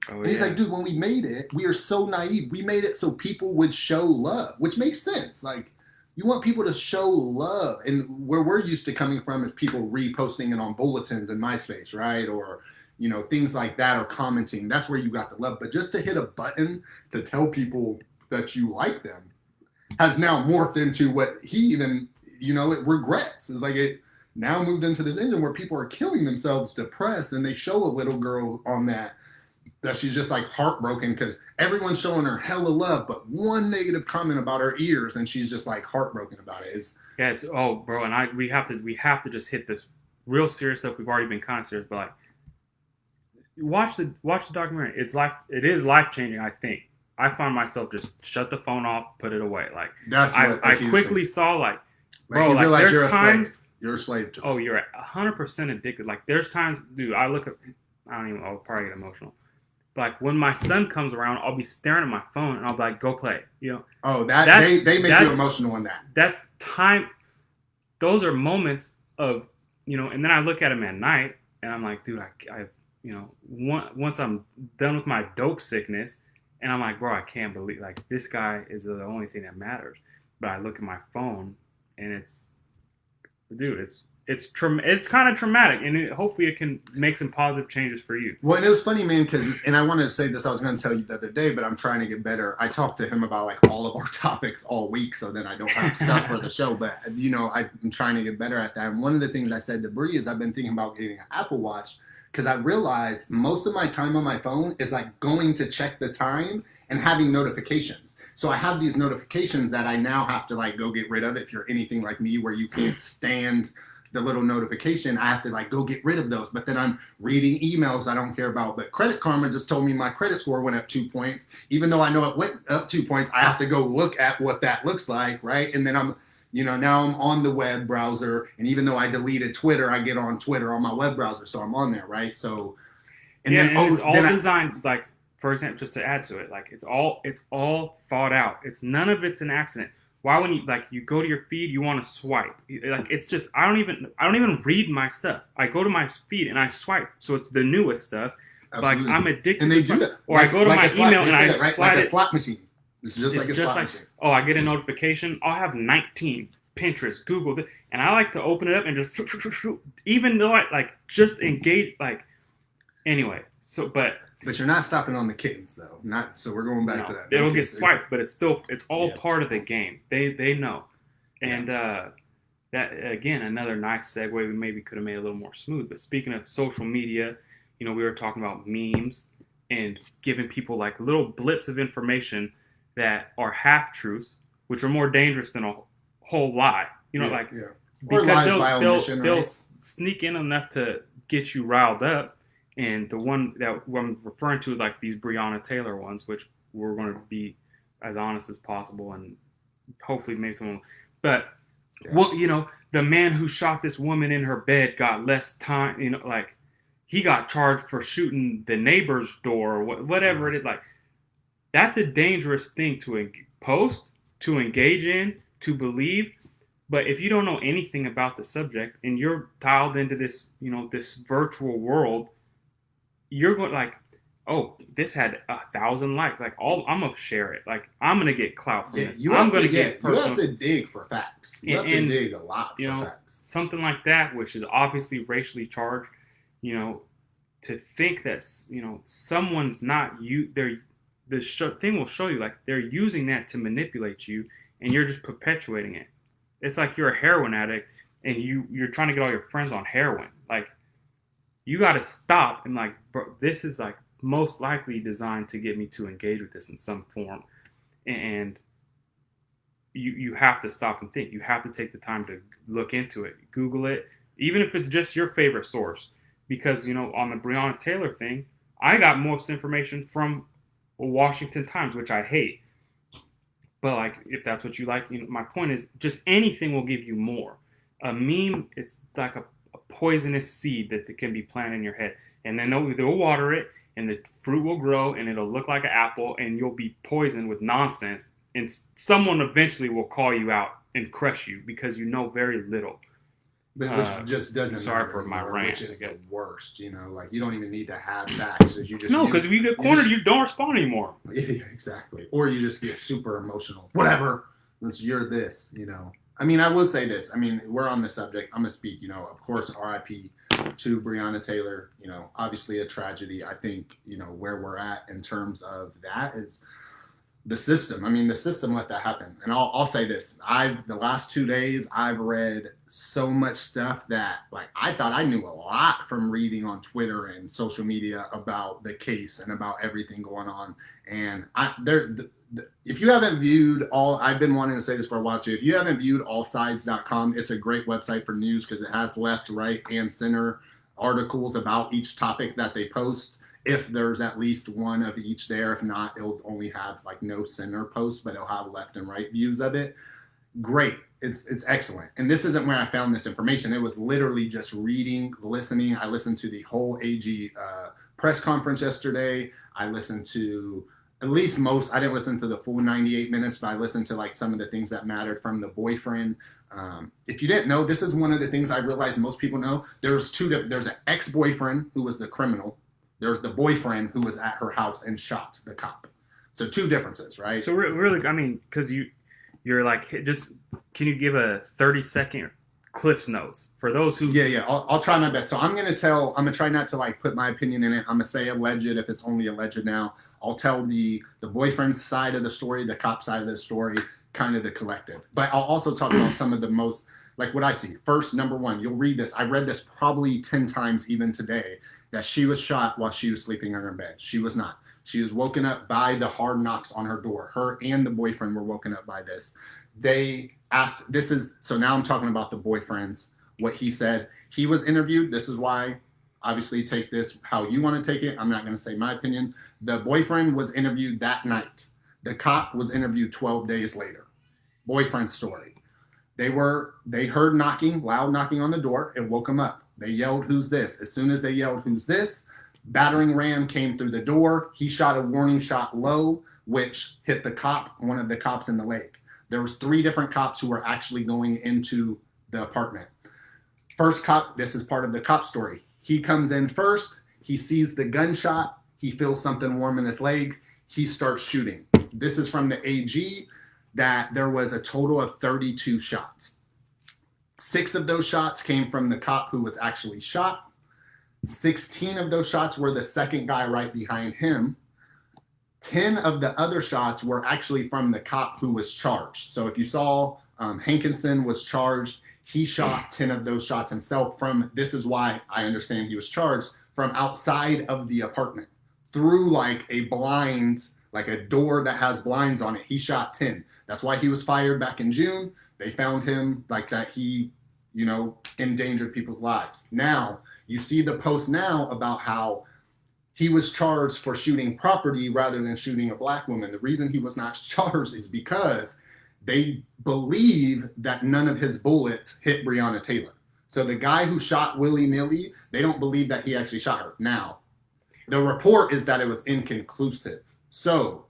And he's like, dude, when we made it, we are so naive. We made it so people would show love, which makes sense. Like, you want people to show love. And where we're used to coming from is people reposting it on bulletins in MySpace, right? Or, you know, things like that, or commenting. That's where you got the love. But just to hit a button to tell people that you like them has now morphed into what he even, you know, it regrets. It's like it now moved into this engine where people are killing themselves depressed, and they show a little girl on that she's just like heartbroken because everyone's showing her hella love, but one negative comment about her ears, and she's just like heartbroken about it.
It's bro, and we have to just hit this real serious stuff. We've already been kind of serious, but like watch the documentary. It is life changing. I think I find myself just shut the phone off, put it away. Like I quickly saw like bro, like there's
you're
times
you're a slave to it.
Oh, you're 100% addicted. Like there's times, dude, I'll probably get emotional. Like when my son comes around, I'll be staring at my phone and I'll be like, "Go play," you know.
Oh, they make you emotional on that.
That's time. Those are moments of, you know. And then I look at him at night and I'm like, dude, I you know, once I'm done with my dope sickness, and I'm like, bro, I can't believe like this guy is the only thing that matters. But I look at my phone and it's kind of traumatic, and hopefully it can make some positive changes for you.
Well, and it was funny, man, and I wanted to say this, I was going to tell you the other day, but I'm trying to get better. I talked to him about like all of our topics all week, so then I don't have stuff for the show, but you know, I'm trying to get better at that. And one of the things I said to Bree is I've been thinking about getting an Apple Watch, because I realized most of my time on my phone is like going to check the time and having notifications. So I have these notifications that I now have to like go get rid of. If you're anything like me where you can't stand the little notification, I have to like go get rid of those. But then I'm reading emails I don't care about. But Credit Karma just told me my credit score went up 2 points. Even though I know it went up 2 points, I have to go look at what that looks like, right? And then now I'm on the web browser, and even though I deleted Twitter, I get on Twitter on my web browser, so I'm on there, right? So,
it's all designed, like, for example, just to add to it, like it's all thought out. It's none of it's an accident. Why when you go to your feed, you want to swipe? Like it's just I don't even read my stuff. I go to my feed and I swipe, so it's the newest stuff. Absolutely. Like I'm addicted.
And they do that.
Or I go to my email and I slide
like a slot machine. It's just like a slot machine.
Oh, I get a notification. I'll have 19 Pinterest, Google, and I like to open it up and just even though I like just engage like anyway. So, but
you're not stopping on the kittens though. So we're going back to that.
It'll get swiped, but it's all part of the game. They know, and that again another nice segue. We maybe could have made it a little more smooth. But speaking of social media, you know, we were talking about memes and giving people like little blips of information that are half truths, which are more dangerous than a whole lie. You know,
Or
because
lies by omission,
they'll
right?
sneak in enough to get you riled up. And the one that I'm referring to is like these Breonna Taylor ones, which we're going to be as honest as possible and hopefully make someone. But
Yeah.
well, the man who shot this woman in her bed got less time. Like he got charged for shooting the neighbor's door or whatever it is. Like that's a dangerous thing to post, to engage in, to believe. But if you don't know anything about the subject and you're dialed into this, this virtual world, you're going like, oh, this had 1,000 likes. Like, I'm gonna share it. Like, I'm gonna get clout from this. I'm gonna get
you
personal.
have to dig for facts. You have to dig a lot for facts.
Something like that, which is obviously racially charged. To think that someone's not you. Thing will show you like they're using that to manipulate you, and you're just perpetuating it. It's like you're a heroin addict and you're trying to get all your friends on heroin. Like, you got to stop and like, bro, this is like most likely designed to get me to engage with this in some form. And you have to stop and think. You have to take the time to look into it, Google it, even if it's just your favorite source. Because, on the Breonna Taylor thing, I got most information from Washington Times, which I hate. But like, if that's what you like, my point is just anything will give you more. A meme, it's like a poisonous seed that can be planted in your head. And then they'll water it and the fruit will grow and it'll look like an apple and you'll be poisoned with nonsense. And someone eventually will call you out and crush you because you know very little.
Which just doesn't
sorry
matter
for my
anymore,
rant,
which is the worst, like you don't even need to have facts. You just
no, because if you get cornered, you don't respond anymore.
Yeah, exactly. Or you just get super emotional. Whatever. You're this, I mean, I will say this. I mean, we're on the subject. I'm going to speak, of course, RIP to Breonna Taylor. Obviously a tragedy. I think, where we're at in terms of that is the system. I mean, the system let that happen. And I'll say this. The last 2 days, I've read so much stuff that, like, I thought I knew a lot from reading on Twitter and social media about the case and about everything going on. And if you haven't viewed I've been wanting to say this for a while too. If you haven't viewed allsides.com, it's a great website for news because it has left, right, and center articles about each topic that they post. If there's at least one of each there. If not, it'll only have like no center posts, but it'll have left and right views of it. Great. It's excellent. And this isn't where I found this information. It was literally just reading, listening. I listened to the whole AG press conference yesterday. I listened to at least I didn't listen to the full 98 minutes, but I listened to like some of the things that mattered from the boyfriend. If you didn't know, this is one of the things I realized most people know. There's an ex-boyfriend who was the criminal. There's the boyfriend who was at her house and shot the cop. So two differences, right?
So really, I mean, because you're like, just can you give a 30-second Cliff's Notes for those who?
Yeah. I'll try my best. So I'm gonna try not to like put my opinion in it. I'm gonna say alleged if it's only alleged now. I'll tell the boyfriend's side of the story, the cop side of the story, kind of the collective. But I'll also talk about some of the most, like what I see. First, number one, you'll read this. I read this probably 10 times even today. That she was shot while she was sleeping in her bed. She was not. She was woken up by the hard knocks on her door. Her and the boyfriend were woken up by this. They asked, so now I'm talking about the boyfriend's, what he said. He was interviewed. This is why, obviously, take this how you want to take it. I'm not going to say my opinion. The boyfriend was interviewed that night. The cop was interviewed 12 days later. Boyfriend's story. They heard knocking, loud knocking on the door. It woke them up. They yelled, "Who's this?" As soon as they yelled, "Who's this?" battering ram came through the door. He shot a warning shot low, which hit one of the cops in the leg. There was 3 different cops who were actually going into the apartment. First cop, this is part of the cop story. He comes in first. He sees the gunshot. He feels something warm in his leg. He starts shooting. This is from the AG that there was a total of 32 shots. 6 of those shots came from the cop who was actually shot. 16 of those shots were the second guy right behind him. 10 of the other shots were actually from the cop who was charged. So if you saw Hankinson was charged, he shot 10 of those shots himself this is why I understand he was charged, from outside of the apartment. Through like a blind, like a door that has blinds on it, he shot 10. That's why he was fired back in June. They found him like that. He, endangered people's lives. Now, you see the post now about how he was charged for shooting property rather than shooting a black woman. The reason he was not charged is because they believe that none of his bullets hit Breonna Taylor. So the guy who shot willy-nilly, they don't believe that he actually shot her. Now, the report is that it was inconclusive. So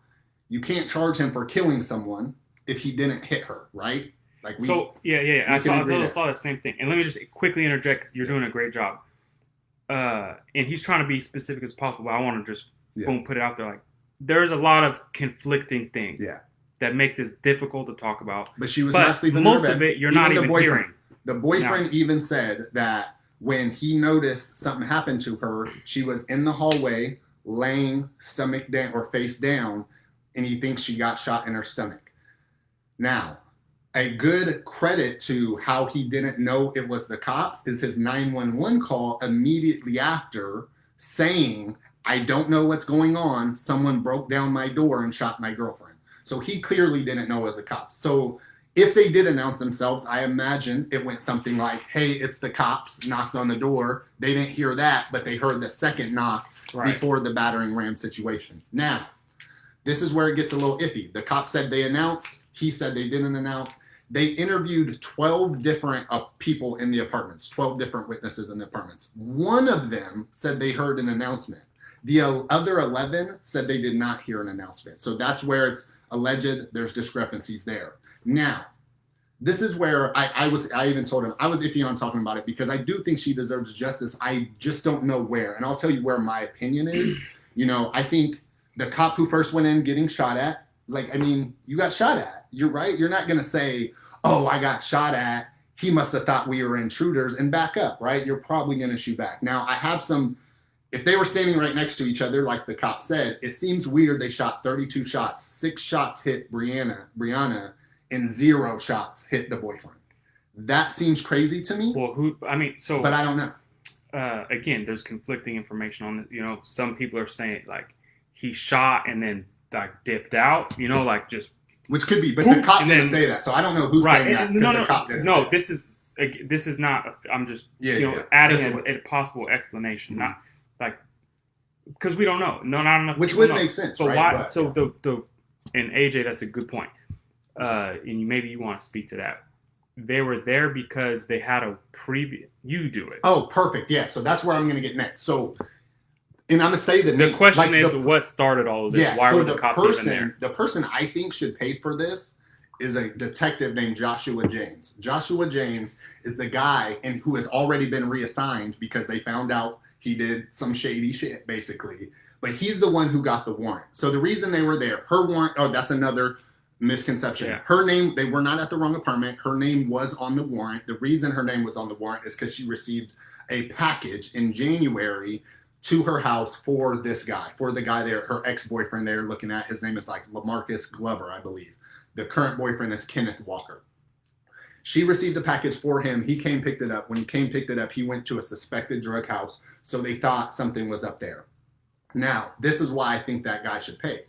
you can't charge him for killing someone if he didn't hit her, right? I saw
the same thing. And let me just quickly interject, because you're doing a great job. And he's trying to be specific as possible, but I want to just boom, put it out there. Like, there's a lot of conflicting things that make this difficult to talk about.
But she was not sleeping in
most
her bed.
of it, you're not even hearing.
The boyfriend even said that when he noticed something happened to her, she was in the hallway, laying stomach down or face down, and he thinks she got shot in her stomach. Now, a good credit to how he didn't know it was the cops is his 911 call immediately after saying, I don't know what's going on. Someone broke down my door and shot my girlfriend. So he clearly didn't know it was the cops. So if they did announce themselves, I imagine it went something like, hey, it's the cops, knocked on the door. They didn't hear that, but they heard the second knock before the battering ram situation. Now, this is where it gets a little iffy. The cops said they announced. He said they didn't announce. They interviewed 12 different people in the apartments, 12 different witnesses in the apartments. One of them said they heard an announcement. The other 11 said they did not hear an announcement. So that's where it's alleged. There's discrepancies there. Now, this is where I even told him I was iffy on talking about it because I do think she deserves justice. I just don't know where. And I'll tell you where my opinion is. I think the cop who first went in getting shot at, you got shot at. You're right. You're not going to say, oh, I got shot at. He must have thought we were intruders and back up, right? You're probably going to shoot back. Now, I have if they were standing right next to each other, like the cop said, it seems weird they shot 32 shots. 6 shots hit Breonna, and 0 shots hit the boyfriend. That seems crazy to me.
Well,
but I don't know.
Again, there's conflicting information on it. Some people are saying like he shot and then dipped out.
Which could be, but the cop didn't say that, so I don't know who's saying that. The cop didn't say that.
This is not. I'm just adding a possible explanation, not like because we don't know. No, not enough.
Which would make sense.
So
right?
why? So and AJ, that's a good point. And maybe you want to speak to that. They were there because they had a previous. You do it.
Oh, perfect. Yeah. So that's where I'm going to get next. So, and I'm going to say that
the question is what started all of this. Why were the cops even there?
The person I think should pay for this is a detective named Joshua James. Joshua James is the guy who has already been reassigned because they found out he did some shady shit, basically. But he's the one who got the warrant. So the reason they were there, her warrant. Oh, that's another misconception. Yeah. Her name, they were not at the wrong apartment. Her name was on the warrant. The reason her name was on the warrant is because she received a package in January to her house for this guy, for the guy there, her ex-boyfriend they're looking at. His name is LaMarcus Glover, I believe. The current boyfriend is Kenneth Walker. She received a package for him. He came, picked it up. When he came, picked it up, he went to a suspected drug house. So they thought something was up there. Now, this is why I think that guy should pay.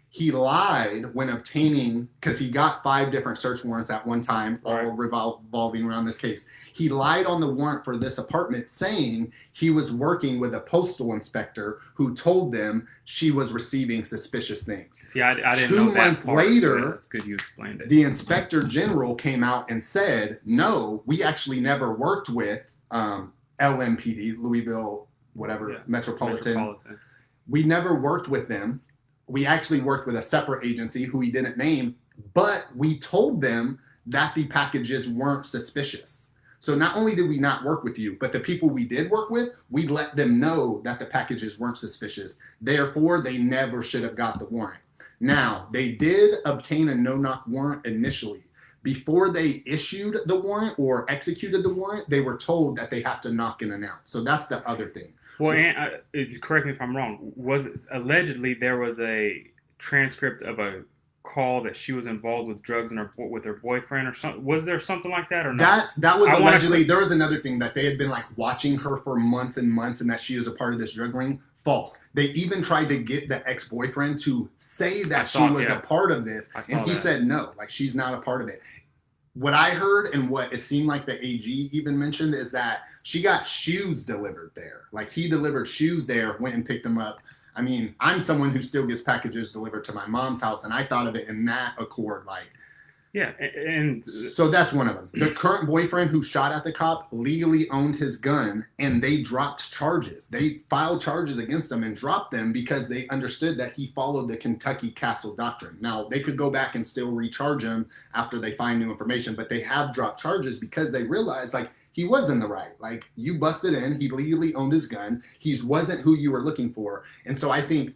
He lied when obtaining, because he got 5 different search warrants at one time, all revolving around this case. He lied on the warrant for this apartment, saying he was working with a postal inspector who told them she was receiving suspicious things.
See, I didn't know that.
2 months later,
that's good you explained it.
The inspector general came out and said, no, we actually never worked with LMPD, Louisville, Metropolitan. We never worked with them. We actually worked with a separate agency who he didn't name, but we told them that the packages weren't suspicious. So not only did we not work with you, but the people we did work with, we let them know that the packages weren't suspicious. Therefore, they never should have got the warrant. Now, they did obtain a no-knock warrant initially. Before they issued the warrant or executed the warrant, they were told that they have to knock and announce. So that's the other thing.
Well, and correct me if I'm wrong. Allegedly there was a transcript of a call that she was involved with drugs with her boyfriend or something? Was there something like that or not?
That was allegedly. There was another thing that they had been watching her for months and months, and that she was a part of this drug ring. False. They even tried to get the ex-boyfriend to say that she was a part of this, and he said no, she's not a part of it. what I heard and what it seemed like the AG even mentioned is that she got shoes delivered there. Like he delivered shoes there, went and picked them up. I mean, I'm someone who still gets packages delivered to my mom's house, and I thought of it in that accord. Like,
Yeah, and
so that's one of them. The current boyfriend who shot at the cop legally owned his gun, and they dropped charges. They filed charges against him and dropped them because they understood that he followed the Kentucky Castle Doctrine. Now, they could go back and still recharge him after they find new information, but they have dropped charges because they realized, like, he was in the right. Like, you busted in, he legally owned his gun, he wasn't who you were looking for. And so I think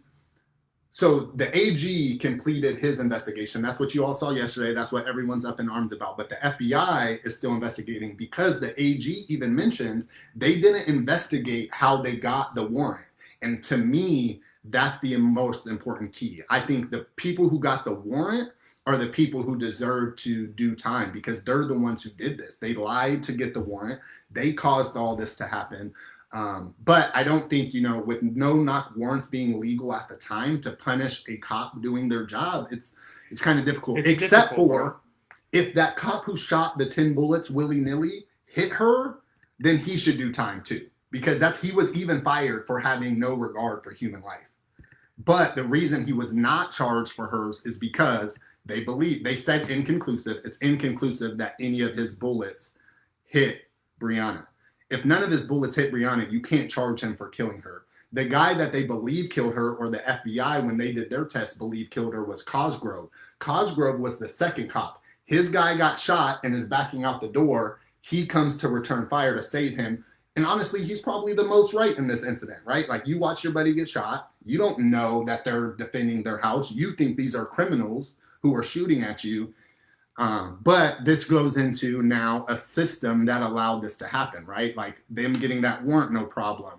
so the AG completed his investigation. That's what you all saw yesterday. That's what everyone's up in arms about. But the FBI is still investigating because the AG even mentioned they didn't investigate how they got the warrant. And to me, that's the most important key. I think the people who got the warrant are the people who deserve to do time because they're the ones who did this. They lied to get the warrant. They caused all this to happen. But I don't think, with no knock warrants being legal at the time to punish a cop doing their job, it's kind of difficult. Except for if that cop who shot the 10 bullets willy-nilly hit her, then he should do time too. Because he was even fired for having no regard for human life. But the reason he was not charged for hers is because they said inconclusive. It's inconclusive that any of his bullets hit Breonna. If none of his bullets hit Breonna, you can't charge him for killing her. The guy that they believe killed her, or the FBI, when they did their test, believe killed her, was Cosgrove. Cosgrove was the second cop. His guy got shot and is backing out the door. He comes to return fire to save him. And honestly, he's probably the most right in this incident, right? Like, you watch your buddy get shot. You don't know that they're defending their house. You think these are criminals who are shooting at you. But this goes into now a system that allowed this to happen, right? Like them getting that warrant, no problem.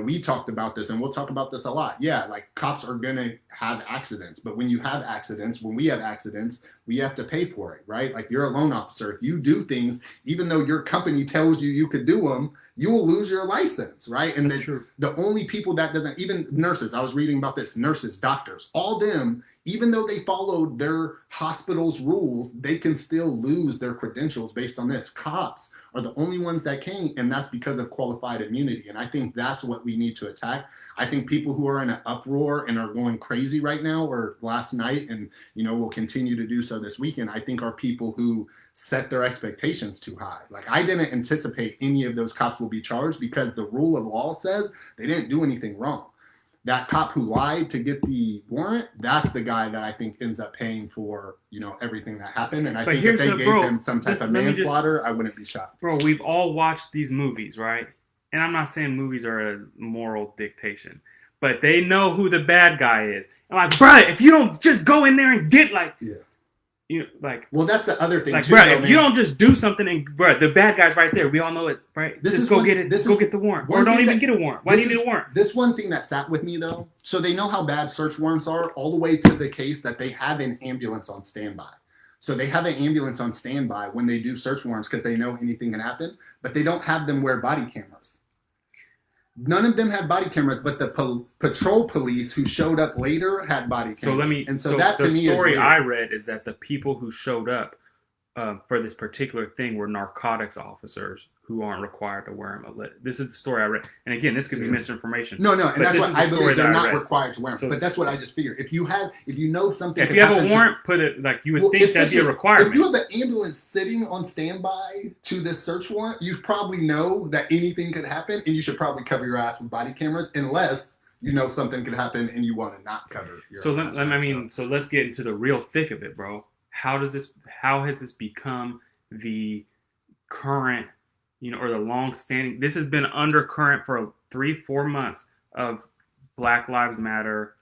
We talked about this and we'll talk about this a lot. Yeah, like cops are going to have accidents, but when we have accidents, we have to pay for it, right? Like you're a loan officer. If you do things, even though your company tells you could do them, you will lose your license, right? And the only people that doesn't, even nurses, I was reading about this, nurses, doctors, all them, even though they followed their hospital's rules, they can still lose their credentials based on this. Cops are the only ones that can't, and that's because of qualified immunity. And I think that's what we need to attack. I think people who are in an uproar and are going crazy right now, or last night, and will continue to do so this weekend, I think are people who set their expectations too high. Like, I didn't anticipate any of those cops will be charged because the rule of law says they didn't do anything wrong. That cop who lied to get the warrant, that's the guy that I think ends up paying for, everything that happened. And I think if they gave him some type of manslaughter, I wouldn't be shocked.
Bro, we've all watched these movies, right? And I'm not saying movies are a moral dictation, but they know who the bad guy is. I'm like, bro, if you don't just go in there and get
well, that's the other thing,
like, bro, if you don't just do something and, bro, the bad guy's right there. We all know it, right? Just go get it. Go get the warrant. Or don't even get a warrant. Why do you need a warrant?
This one thing that sat with me, though, so they know how bad search warrants are, all the way to the case that they have an ambulance on standby. So they have an ambulance on standby when they do search warrants because they know anything can happen, but they don't have them wear body cameras. None of them had body cameras, but the patrol police who showed up later had body cameras.
So that to me is weird. The story I read is that the people who showed up for this particular thing were narcotics officers who aren't required to wear them. This is the story I read. And again, this could be misinformation.
No, and that's what I believe they're not required to wear them. So, but that's what I just figured. If you know something,
if you have a warrant, put it like you would think that'd be a requirement.
If you have an ambulance sitting on standby to this search warrant, you probably know that anything could happen, and you should probably cover your ass with body cameras, unless you know something could happen and you want to not cover your ass.
So let's get into the real thick of it, bro. How has this become the current, or the long-standing? This has been undercurrent for 3-4 months of Black Lives Matter.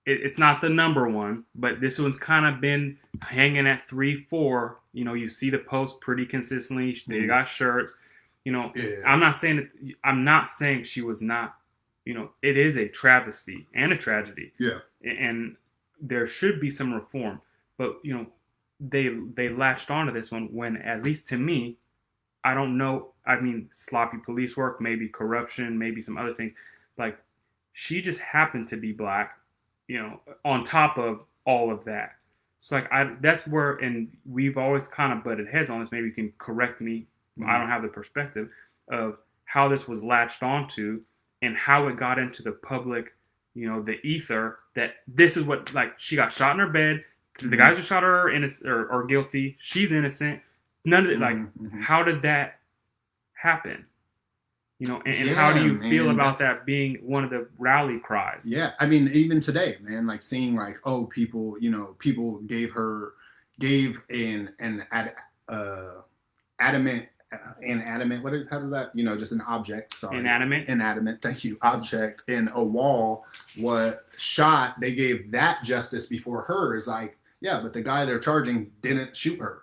It's not the number one, but this one's kind of been hanging at 3-4. You see the posts pretty consistently. They got shirts. Yeah. I'm not saying she was not. It is a travesty and a tragedy.
Yeah.
And there should be some reform, but they latched onto this one when, at least to me, I don't know. I mean, sloppy police work, maybe corruption, maybe some other things. Like, she just happened to be black, on top of all of that. So like that's where, and we've always kind of butted heads on this. Maybe you can correct me. Mm-hmm. I don't have the perspective of how this was latched onto and how it got into the public, the ether, that this is what, like, she got shot in her bed. Mm-hmm. The guys who shot her are innocent or guilty. She's innocent. None of it. Like, how did that happen? And how do you feel about that being one of the rally cries?
Yeah, I mean, even today, man, like seeing like, oh, people gave an adamant, how does that, just an object, sorry. Inanimate, thank you, object in a wall what shot, they gave that justice before her, is like, yeah, but the guy they're charging didn't shoot her.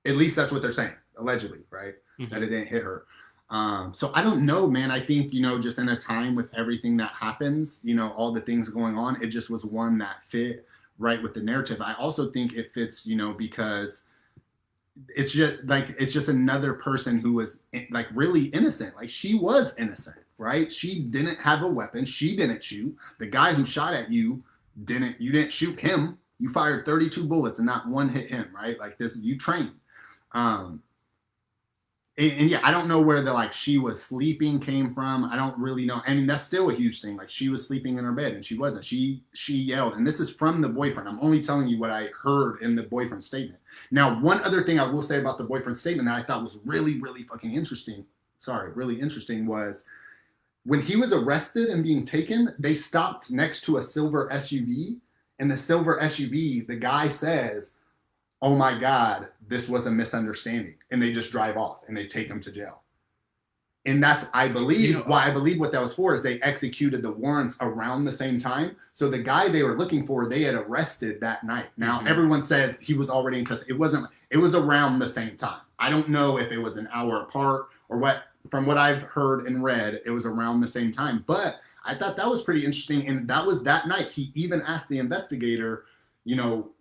At least that's what they're saying, allegedly, right? Mm-hmm. That it didn't hit her. So I don't know, man. I think, just in a time with everything that happens, all the things going on, it just was one that fit right with the narrative. I also think it fits, because it's just another person who was like really innocent. Like, she was innocent, right? She didn't have a weapon. She didn't shoot. The guy who shot at you didn't shoot him. You fired 32 bullets and not one hit him, right? Like, this, you trained. And yeah, I don't know where the, like, she was sleeping came from. I don't really know. I mean, that's still a huge thing. Like, she was sleeping in her bed and she wasn't. She yelled. And this is from the boyfriend. I'm only telling you what I heard in the boyfriend's statement. Now, one other thing I will say about the boyfriend's statement that I thought was really, really fucking interesting. Really interesting was when he was arrested and being taken, they stopped next to a silver SUV. And the silver SUV, the guy says, "Oh my God, this was a misunderstanding." And they just drive off and they take him to jail. And that's, I believe, why I believe what that was for is they executed the warrants around the same time. So the guy they were looking for, they had arrested that night. Now, everyone says he was already in custody. It was around the same time. I don't know if it was an hour apart or what. From what I've heard and read, it was around the same time. But I thought that was pretty interesting. And that was that night. He even asked the investigator,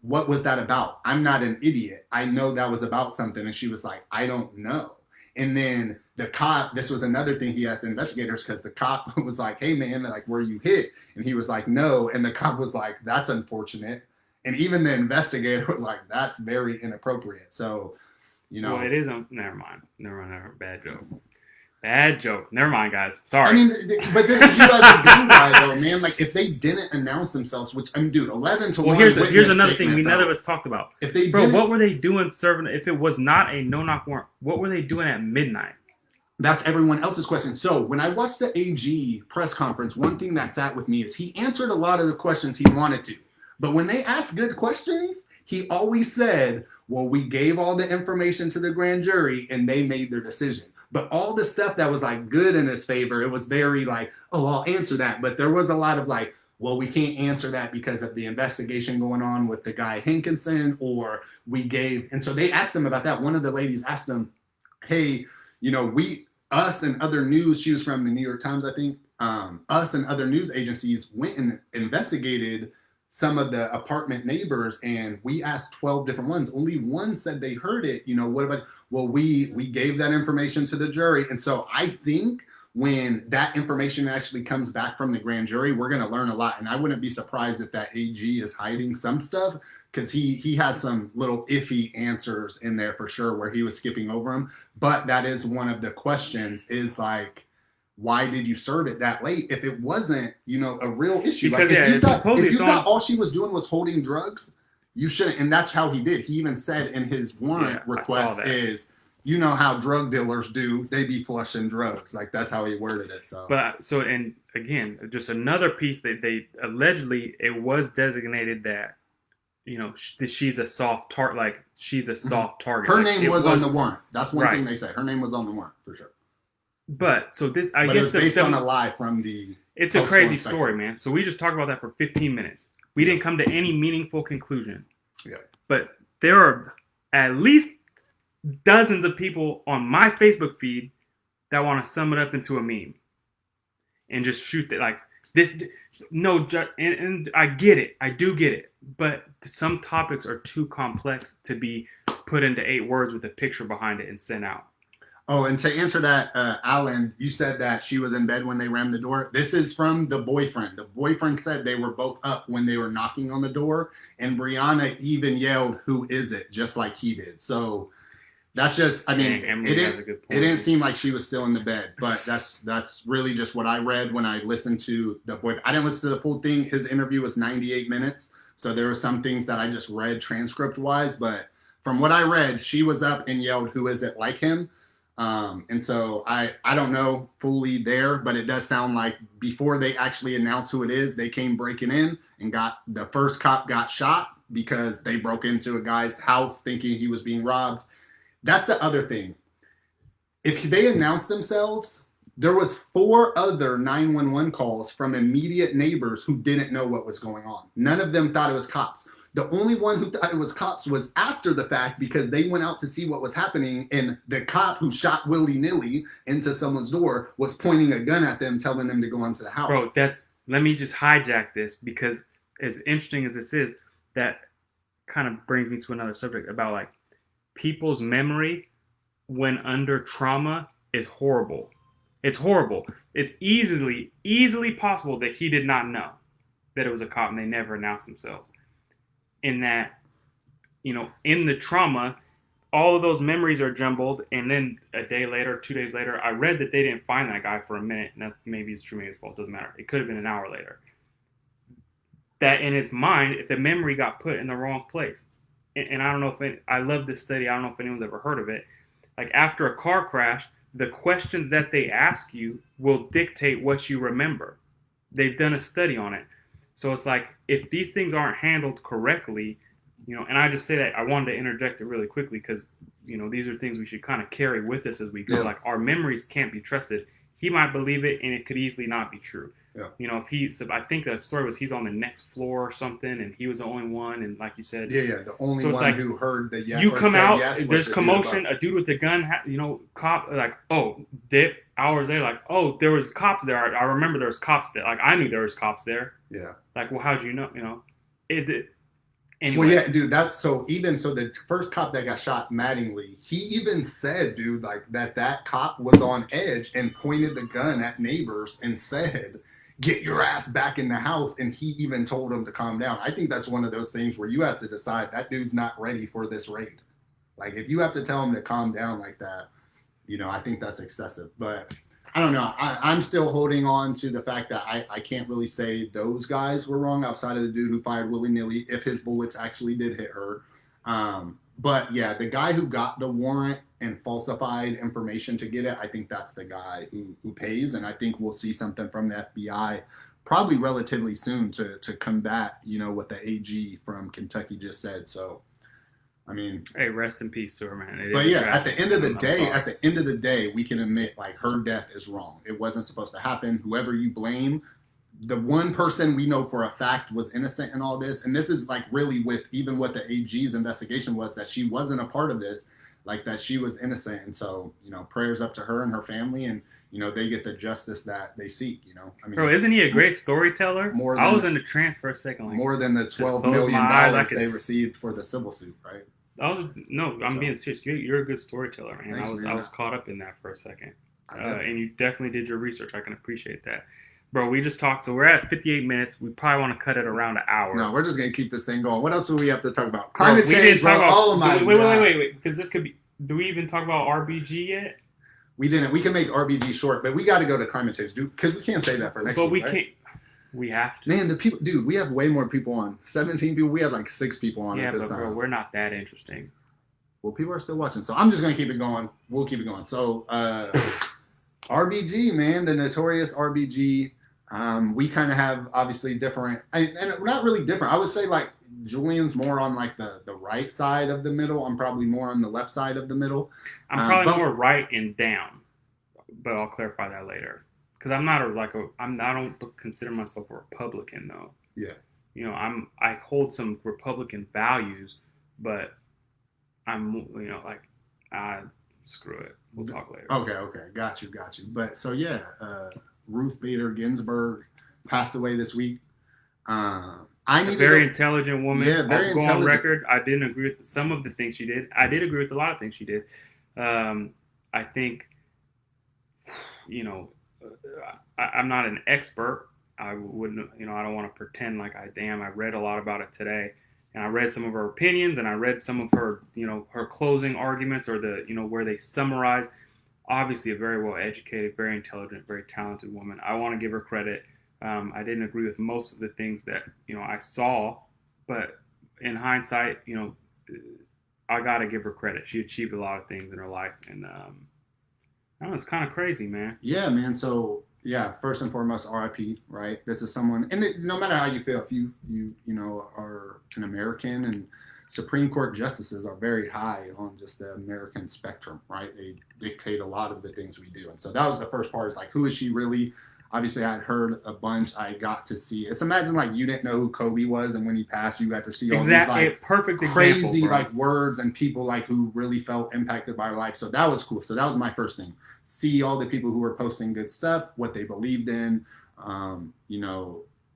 what was that about? I'm not an idiot. I know that was about something. And she was like, I don't know. And then the cop, this was another thing he asked the investigators, because the cop was like, hey man, like, were you hit? And he was like, no. And the cop was like, that's unfortunate. And even the investigator was like, that's very inappropriate. So,
Well, it is, never mind. Bad joke. Never mind, guys. Sorry.
I mean, but this is you as a gun guy, though, man. Like, if they didn't announce themselves, which, I mean, dude, 11 to 1.
Well, here's another thing none of us talked about. What were they doing serving, if it was not a no-knock warrant, what were they doing at midnight?
That's everyone else's question. So, when I watched the AG press conference, one thing that sat with me is he answered a lot of the questions he wanted to. But when they asked good questions, he always said, well, we gave all the information to the grand jury and they made their decision. But all the stuff that was like good in his favor, it was very like, oh, I'll answer that. But there was a lot of like, well, we can't answer that because of the investigation going on with the guy Hankinson, or we gave. And so they asked him about that. One of the ladies asked him, hey, us and other news, she was from the New York Times, I think, us and other news agencies went and investigated some of the apartment neighbors, and we asked 12 different ones. Only one said they heard it. What about, well, we gave that information to the jury. And so I think when that information actually comes back from the grand jury, we're going to learn a lot. And I wouldn't be surprised if that AG is hiding some stuff, because he had some little iffy answers in there for sure where he was skipping over them. But that is one of the questions, is like, why did you serve it that late if it wasn't, a real issue?
Because
like, if you thought all she was doing was holding drugs, you shouldn't. And that's how he did. He even said in his warrant request is, how drug dealers do, they be flushing drugs. Like, that's how he worded it. So,
and again, just another piece that they allegedly, it was designated that, she's a soft target. Like, she's a soft target.
Her name was on the warrant. That's one thing they said. Her name was on the warrant for sure.
But so this, I
guess,
it
was based on a lie from the.
It's a crazy story, man. So we just talked about that for 15 minutes. We didn't come to any meaningful conclusion.
Yeah.
But there are at least dozens of people on my Facebook feed that want to sum it up into a meme and just shoot that like this. No, and I get it. I do get it. But some topics are too complex to be put into 8 words with a picture behind it and sent out.
Oh, and to answer that, Alan, you said that she was in bed when they rammed the door. This is from the boyfriend. The boyfriend said they were both up when they were knocking on the door, and Breonna even yelled, "Who is it?" just like he did. So that's just, I mean,
Emily has a good
it
point.
didn't seem like she was still in the bed, but that's really just what I read when I listened to the boy. I didn't listen to the full thing. His interview was 98 minutes, so there were some things that I just read transcript wise, but from what I read, she was up and yelled, "Who is it?" like him. And so I don't know fully there, but it does sound like before they actually announced who it is, they came breaking in and got the first cop got shot because they broke into a guy's house thinking he was being robbed. That's the other thing. If they announced themselves, there was 4 other 911 calls from immediate neighbors who didn't know what was going on. None of them thought it was cops. The only one who thought it was cops was after the fact because they went out to see what was happening, and the cop who shot willy-nilly into someone's door was pointing a gun at them, telling them to go into the house.
Bro, let me just hijack this because as interesting as this is, that kind of brings me to another subject about like people's memory when under trauma is horrible. It's horrible. It's easily possible that he did not know that it was a cop and they never announced themselves. In that, in the trauma, all of those memories are jumbled, and then a day later, 2 days later, I read that they didn't find that guy for a minute. And that maybe it's true, maybe it's false, doesn't matter. It could have been an hour later. That in his mind, if the memory got put in the wrong place, and I don't know if I love this study. I don't know if anyone's ever heard of it. Like after a car crash, the questions that they ask you will dictate what you remember. They've done a study on it. So it's like, if these things aren't handled correctly, and I just say that, I wanted to interject it really quickly because, these are things we should kind of carry with us as we go. Yeah. Like our memories can't be trusted. He might believe it and it could easily not be true. Yeah. I think the story was he's on the next floor or something and he was the only one. And like you said,
the only one who heard the yes.
You come out, there's commotion, a dude with a gun, cop, like, oh, dip. Hours later, like, oh, there was cops there. I remember there was cops there. Like, I knew there was cops there. Yeah. Like, well, how'd you know? Anyway.
Well, yeah, dude, the first cop that got shot, Mattingly, he even said, dude, like, that cop was on edge and pointed the gun at neighbors and said, "Get your ass back in the house." And he even told them to calm down. I think that's one of those things where you have to decide that dude's not ready for this raid. Like, if you have to tell him to calm down like that, I think that's excessive. But I don't know. I'm still holding on to the fact that I can't really say those guys were wrong outside of the dude who fired willy-nilly if his bullets actually did hit her. But, yeah, the guy who got the warrant and falsified information to get it, I think that's the guy who pays. And I think we'll see something from the FBI probably relatively soon to combat, what the AG from Kentucky just said. So, I mean,
hey, rest in peace to her, man.
But yeah, at the end of the day, we can admit like her death is wrong. It wasn't supposed to happen. Whoever you blame, the one person we know for a fact was innocent in all this, and this is like really with even what the AG's investigation was, that she wasn't a part of this, like that she was innocent. And so, prayers up to her and her family, and they get the justice that they seek. I mean,
bro, isn't he a great storyteller? I was in the trance for a second. Like,
more than the $12 million they received for the civil suit, right?
I'm being serious. You're a good storyteller, man.
Thanks,
I was caught up in that for a second, and you definitely did your research. I can appreciate that, bro. We just talked, so we're at 58 minutes. We probably want to cut it around an hour.
No, we're just gonna keep this thing going. What else do we have to talk about? Climate change, bro. Oh my God.
Wait, because this could be. Do we even talk about RBG yet?
We didn't. We can make RBG short, but we got to go to climate change, dude, because we can't say that for next week.
But we
right?
can't. We have to.
Man, the people, dude, we have way more people on. 17 people. We had like 6 people on at this time.
Bro, we're not that interesting.
Well, people are still watching, so I'm just going to keep it going. We'll keep it going. So, RBG, man, the notorious RBG. We kind of have obviously different, and not really different. I would say like Julian's more on like the right side of the middle. I'm probably more on the left side of the middle.
I'm probably more right and down, but I'll clarify that later. Because I'm not I don't consider myself a Republican though.
Yeah.
I hold some Republican values, but I'm, screw it. We'll talk later.
Okay. Got you. But so yeah, Ruth Bader Ginsburg passed away this week. A
very intelligent woman.
Yeah, very
I'll go on
intelligent.
record. I didn't agree with some of the things she did. I did agree with a lot of things she did. I think, I'm not an expert. I wouldn't, I don't want to pretend like I am. I read a lot about it today, and I read some of her opinions, and I read some of her, her closing arguments, or where they summarize. Obviously, a very well educated, very intelligent, very talented woman. I want to give her credit. I didn't agree with most of the things that I saw, but in hindsight, I gotta give her credit. She achieved a lot of things in her life, and I don't know, it's kind of crazy, man.
Yeah, man. So yeah, first and foremost, RIP. Right. This is someone, and no matter how you feel, if you are an American, and Supreme Court justices are very high on just the American spectrum, right? They dictate a lot of the things we do, and so that was the first part. Is like, who is she really? Obviously, I'd heard a bunch. I got to see. It's imagine like you didn't know who Kobe was, and when he passed, you got to see all these like
perfect
crazy
example,
like words and people like who really felt impacted by our life. So that was cool. So that was my first thing. See all the people who were posting good stuff, what they believed in,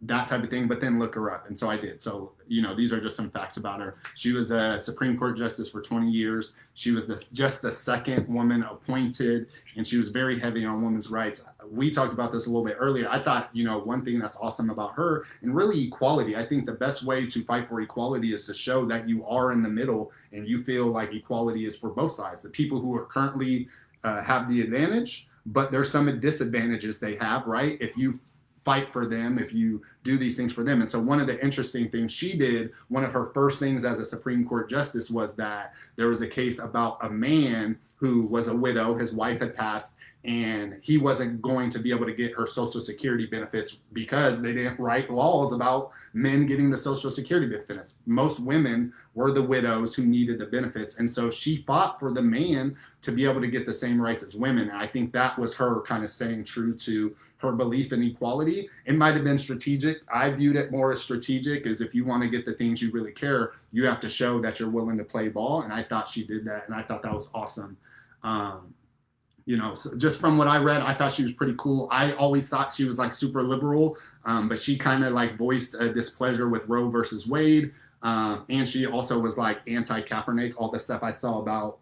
that type of thing. But then look her up, and so I did. So these are just some facts about her. She was a Supreme Court justice for 20 years. She was just the second woman appointed, and she was very heavy on women's rights. We talked about this a little bit earlier. I thought, one thing that's awesome about her, and really equality, I think the best way to fight for equality is to show that you are in the middle and you feel like equality is for both sides. The people who are currently have the advantage, but there's some disadvantages they have, right? If you fight for them, if you do these things for them. And so one of the interesting things she did, one of her first things as a Supreme Court justice was that there was a case about a man who was a widow, his wife had passed, and he wasn't going to be able to get her Social Security benefits because they didn't write laws about men getting the Social Security benefits. Most women were the widows who needed the benefits. And so she fought for the man to be able to get the same rights as women. And I think that was her kind of staying true to her belief in equality. It might have been strategic. I viewed it more as strategic, as if you want to get the things you really care, you have to show that you're willing to play ball. And I thought she did that. And I thought that was awesome. So just from what I read, I thought she was pretty cool. I always thought she was like super liberal, but she kind of like voiced a displeasure with Roe versus Wade. And she also was like anti-Kaepernick. All the stuff I saw about,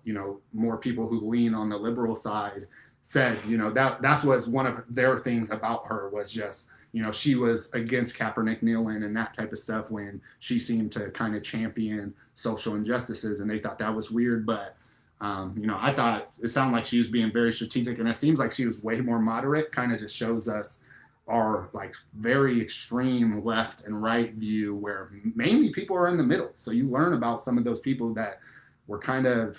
more people who lean on the liberal side said, that's what's one of their things about her was just, she was against Kaepernick kneeling and that type of stuff when she seemed to kind of champion social injustices. And they thought that was weird. But, I thought it sounded like she was being very strategic, and it seems like she was way more moderate. Kind of just shows us our like very extreme left and right view where mainly people are in the middle. So you learn about some of those people that were kind of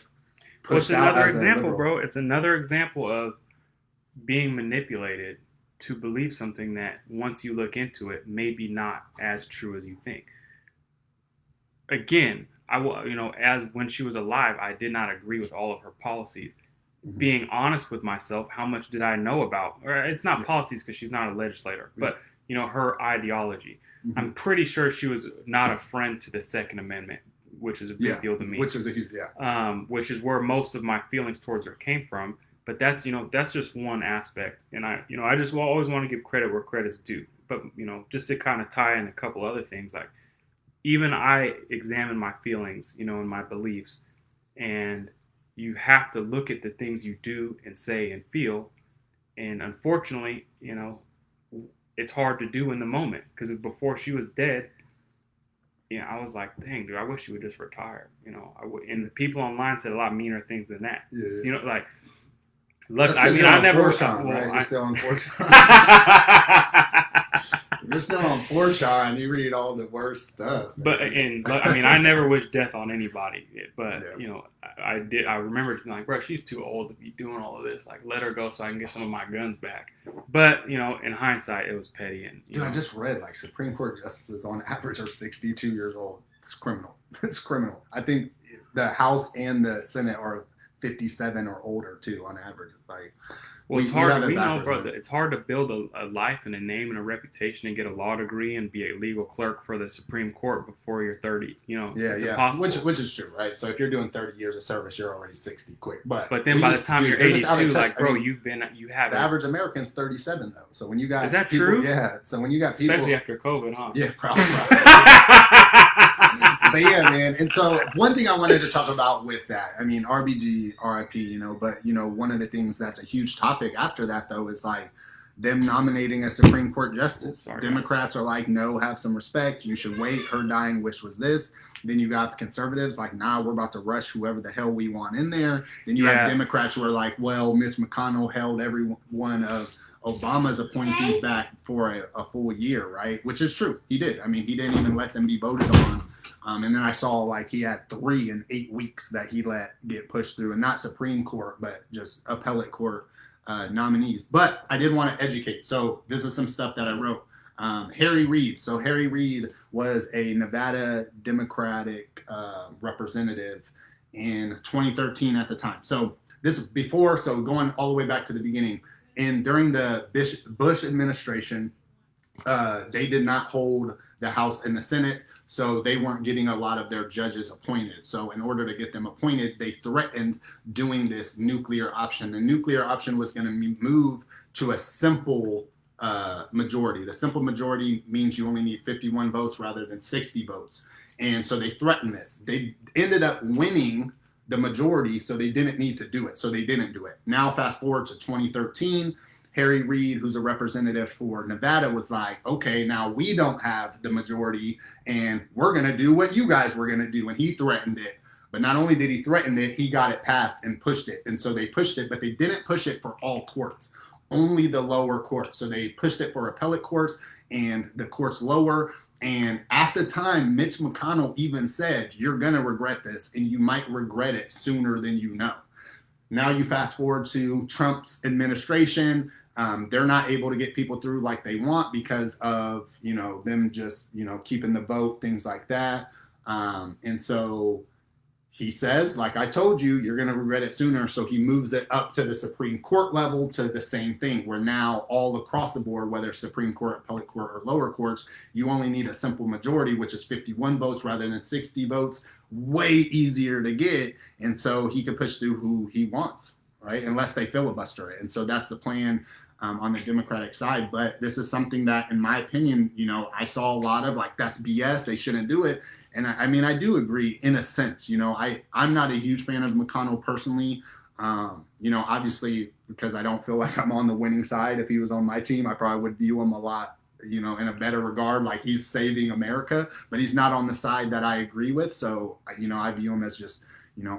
pushed out.
It's another example, bro. It's another example of being manipulated to believe something that once you look into it, maybe not as true as you think. Again, as when she was alive, I did not agree with all of her policies. Mm-hmm. Being honest with myself, how much did I know about? Or it's not policies because she's not a legislator, but her ideology. Mm-hmm. I'm pretty sure she was not a friend to the Second Amendment, which is a big deal to me.
Which is a huge
which is where most of my feelings towards her came from. But that's that's just one aspect, and I just always want to give credit where credit's due. But just to kind of tie in a couple other things, like even I examine my feelings, and my beliefs, and you have to look at the things you do and say and feel. And unfortunately, it's hard to do in the moment, because before she was dead, I was like, dang, dude, I wish she would just retire. And the people online said a lot meaner things than that. Yeah. Look, I never.
Right? You're still on 4chan. You're still on 4chan and you read all the worst stuff.
Man. I never wish death on anybody. But I did. I remember being like, bro, she's too old to be doing all of this. Like, let her go so I can get some of my guns back. But in hindsight, it was petty. And
I just read like Supreme Court justices on average are 62 years old. It's criminal. It's criminal. I think the House and the Senate are 57 or older too on average. It's like,
well, it's hard. We know, bro. It's hard to build a life and a name and a reputation and get a law degree and be a legal clerk for the Supreme Court before you're 30. It's impossible.
Which is true, right? So if you're doing 30 years of service, you're already 60 quick. But
then by the time you're 82, like, bro, you have
the average American's 37 though. So when you got
is that
people,
true?
Yeah. So when you got people,
especially after COVID, huh?
Yeah, probably. But yeah, man. And so one thing I wanted to talk about with that, I mean, RBG, RIP, but one of the things that's a huge topic after that though is like them nominating a Supreme Court justice.
Sorry,
Democrats are like, no, have some respect. You should wait. Her dying wish was this. Then you got the conservatives like, nah, we're about to rush whoever the hell we want in there. Then you have Democrats who are like, well, Mitch McConnell held every one of Obama's appointees back for a full year, right? Which is true. He did. I mean, he didn't even let them be voted on. And then I saw like he had 3 in 8 weeks that he let get pushed through, and not Supreme Court, but just appellate court nominees. But I did want to educate. So this is some stuff that I wrote. Harry Reid. So Harry Reid was a Nevada Democratic representative in 2013 at the time. So this was before, so going all the way back to the beginning. And during the Bush administration, they did not hold the House and the Senate, so they weren't getting a lot of their judges appointed. So in order to get them appointed, they threatened doing this nuclear option. The nuclear option was going to move to a simple majority. The simple majority means you only need 51 votes rather than 60 votes. And so they threatened this. They ended up winning the majority, so they didn't need to do it. So they didn't do it. Now fast forward to 2013, Harry Reid, who's a representative for Nevada, was like, okay, now we don't have the majority and we're going to do what you guys were going to do. And he threatened it. But not only did he threaten it, he got it passed and pushed it. And so they pushed it, but they didn't push it for all courts, only the lower courts. So they pushed it for appellate courts and the courts lower. And at the time, Mitch McConnell even said, you're going to regret this and you might regret it sooner than you know. Now you fast forward to Trump's administration. They're not able to get people through like they want because of, them just, keeping the vote, things like that. And so he says, like I told you, you're going to regret it sooner. So he moves it up to the Supreme Court level to the same thing, where now all across the board, whether Supreme Court, appellate court, or lower courts, you only need a simple majority, which is 51 votes rather than 60 votes. Way easier to get. And so he can push through who he wants, right? Unless they filibuster it. And so that's the plan on the Democratic side. But this is something that, in my opinion, I saw a lot of like, that's BS. They shouldn't do it. And I do agree in a sense. I'm not a huge fan of McConnell personally. Obviously, because I don't feel like I'm on the winning side. If he was on my team, I probably would view him a lot, in a better regard, like he's saving America, but he's not on the side that I agree with. So, I view him as just,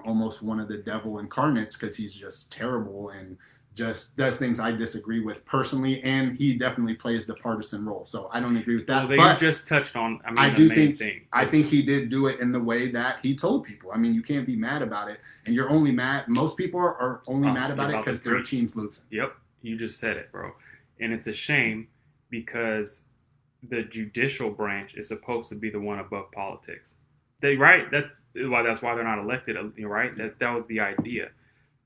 almost one of the devil incarnates because he's just terrible and just does things I disagree with personally. And he definitely plays the partisan role. So I don't agree with that.
Well,
but
you just touched on,
I
the
do
main
think,
thing.
I think he did do it in the way that he told people. I mean, you can't be mad about it. And you're only mad. Most people are only mad about it because their team's losing.
Yep. You just said it, bro. And it's a shame because the judicial branch is supposed to be the one above politics. Right? That's why they're not elected, right? That was the idea.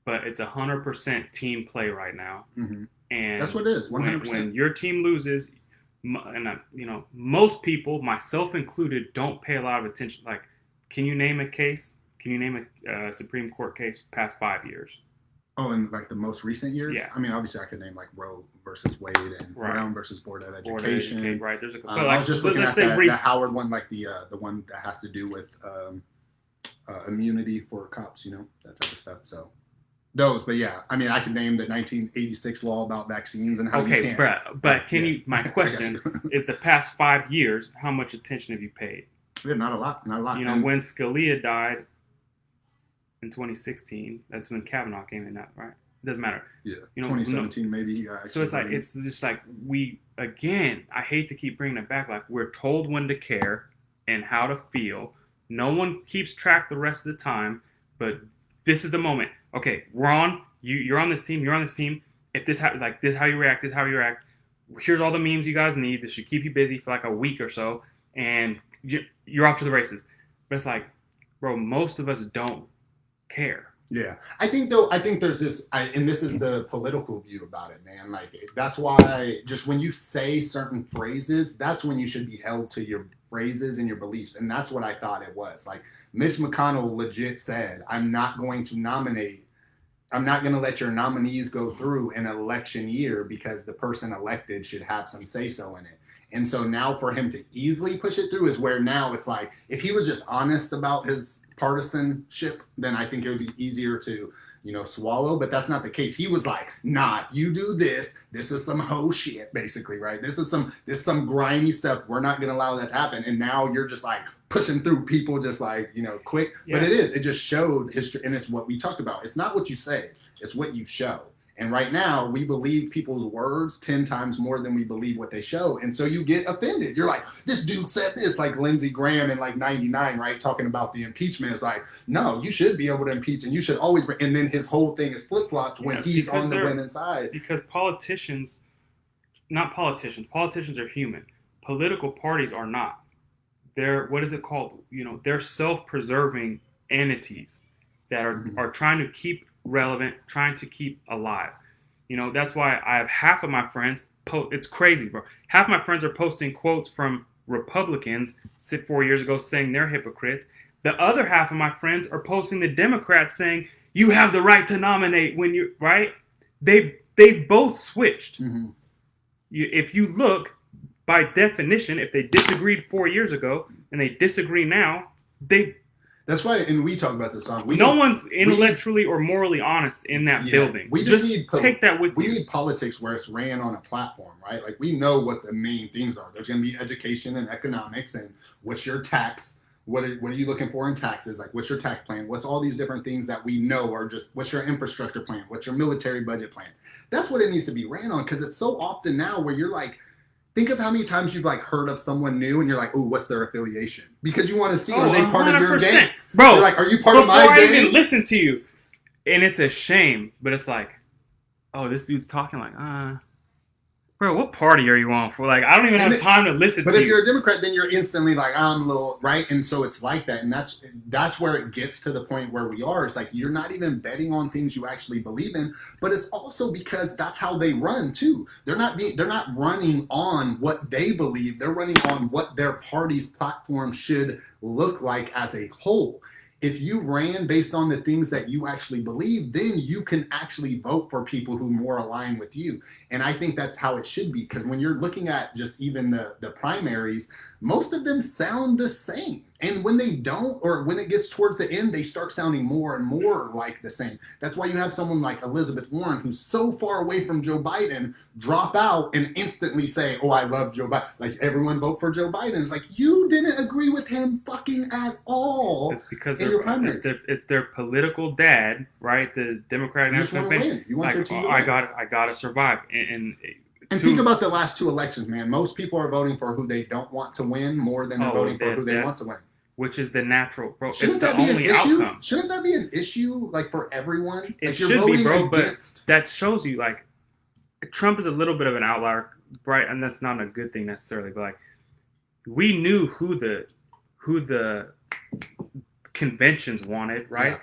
But it's 100% team play right now.
Mm-hmm.
And
that's what it is, 100%.
When your team loses, and most people, myself included, don't pay a lot of attention. Like, can you name a case? Can you name a Supreme Court case past 5 years?
Oh, in like the most recent years?
Yeah.
I mean, obviously I could name like Roe versus Wade and Brown versus Board of Education.
Right. There's a
I was just looking at the Howard one, like the one that has to do with immunity for cops, that type of stuff. So those, but yeah, I mean, I could name the 1986 law about vaccines and how you can't.
Okay, but can you, my question is the past 5 years, how much attention have you paid?
Yeah, not a lot.
When Scalia died in 2016, that's when Kavanaugh came in, right? It doesn't matter.
Yeah, 2017 maybe.
So it's just like I hate to keep bringing it back. Like, we're told when to care and how to feel. No one keeps track the rest of the time, but this is the moment. Okay, Ron, you're on this team. You're on this team. If this this is how you react. This is how you react. Here's all the memes you guys need. This should keep you busy for like a week or so, and you're off to the races. But it's like, bro, most of us don't care.
Yeah, I think there's this, and this is the political view about it, man. Like, that's why just when you say certain phrases, that's when you should be held to your phrases and your beliefs. And that's what I thought it was. Like, Mitch McConnell legit said, I'm not going to let your nominees go through an election year because the person elected should have some say-so in it. And so now for him to easily push it through is where now it's like, if he was just honest about his partisanship, then I think it would be easier to, swallow. But that's not the case. He was like, nah, if you do this, this is some hoe shit, basically, right? This is some grimy stuff. We're not going to allow that to happen. And now you're just like pushing through people just like, quick. Yeah. But it just showed history. And it's what we talked about. It's not what you say, it's what you show. And right now, we believe people's words 10 times more than we believe what they show. And so you get offended. You're like, this dude said this, like Lindsey Graham in like 99, right? Talking about the impeachment. It's like, no, you should be able to impeach and you should always. And then his whole thing is flip-flopped when he's on the winning side.
Because politicians are human. Political parties are not. They're, what is it called? They're self-preserving entities that are trying to keep relevant, trying to keep alive. That's why I have half of my friends, it's crazy, bro. Half of my friends are posting quotes from Republicans 4 years ago saying they're hypocrites. The other half of my friends are posting the Democrats saying, you have the right to nominate when you, right? They both switched. Mm-hmm. If you look, by definition, if they disagreed 4 years ago and they disagree now,
that's why, and we talk about this song.
No one's intellectually or morally honest in that building.
We just need
take that with you.
We need politics where it's ran on a platform, right? Like we know what the main things are. There's going to be education and economics, and what's your tax? What are you looking for in taxes? Like what's your tax plan? What's all these different things that we know are just what's your infrastructure plan? What's your military budget plan? That's what it needs to be ran on because it's so often now where you're like. Think of how many times you've like heard of someone new and you're like, oh, what's their affiliation? Because you want to see, are they part of your game?
Bro,
you're like, are you part of my game?
Before I even listen to you. And it's a shame, but it's like, oh, this dude's talking like, bro, what party are you on for? Like, I don't even have time to listen to you.
But if you're a Democrat, then you're instantly like, I'm a little, right? And so it's like that. And that's where it gets to the point where we are. It's like, you're not even betting on things you actually believe in, but it's also because that's how they run too. They're not running on what they believe. They're running on what their party's platform should look like as a whole. If you ran based on the things that you actually believe, then you can actually vote for people who more align with you. And I think that's how it should be. Because when you're looking at just even the primaries, most of them sound the same. And when they don't, or when it gets towards the end, they start sounding more and more like the same. That's why you have someone like Elizabeth Warren, who's so far away from Joe Biden, drop out and instantly say, oh, I love Joe Biden. Like, everyone vote for Joe Biden. It's like, you didn't agree with him fucking at all.
It's because it's their political dad, right? The Democratic National Convention.
You want your team to win.
I gotta survive. And
think about the last two elections, man. Most people are voting for who they don't want to win more than they're voting for who they want to win.
Which is the natural, bro.
Shouldn't
it's
that
the
be
only
an issue?
outcome.
Shouldn't that be an issue, like, for everyone?
It
like,
should be, bro, but that shows you, like, Trump is a little bit of an outlier, right? And that's not a good thing necessarily, but, like, we knew who the conventions wanted, right? Yeah.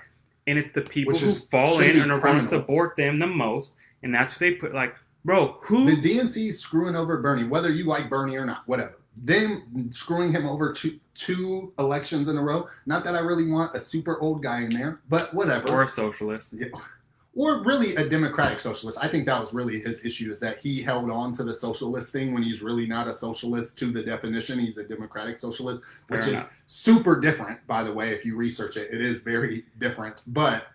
And it's the people who fall in and are going to support them the most, and that's what they put, like, bro, who...
The DNC screwing over Bernie, whether you like Bernie or not, whatever. Them screwing him over two elections in a row. Not that I really want a super old guy in there, but whatever.
Or a socialist.
Yeah. Or really a democratic socialist. I think that was really his issue, is that he held on to the socialist thing when he's really not a socialist to the definition. He's a democratic socialist, which is super different, by the way, if you research it. It is very different. But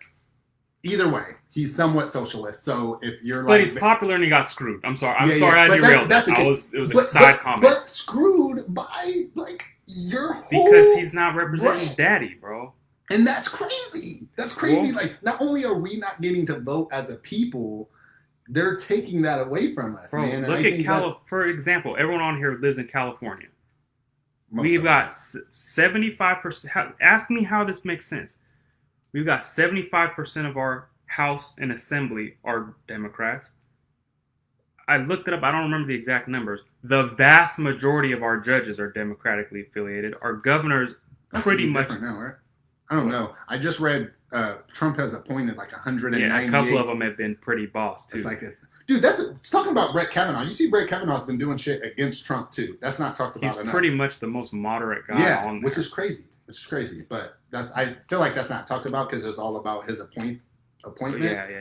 either way, he's somewhat socialist. So if you're like...
But he's popular and he got screwed. I'm sorry. I'm sorry I derailed. It was a side comment.
But screwed by, like, your whole...
Because he's not representing daddy, bro.
And that's crazy. That's crazy. Well, like, not only are we not getting to vote as a people, they're taking that away from us,
bro,
man.
Look at for example, everyone on here lives in California. We've got 75%. Ask me how this makes sense. We've got 75% of our House and Assembly are Democrats. I looked it up. I don't remember the exact numbers. The vast majority of our judges are democratically affiliated. Our governors pretty much...
now, right? I don't know. I just read Trump has appointed like 198.
Yeah, a couple of them have been pretty boss, too.
It's like dude, it's talking about Brett Kavanaugh. You see Brett Kavanaugh's been doing shit against Trump, too. That's not talked about enough.
He's pretty much the most moderate guy on there.
Which is crazy. But I feel like that's not talked about because it's all about his appointment.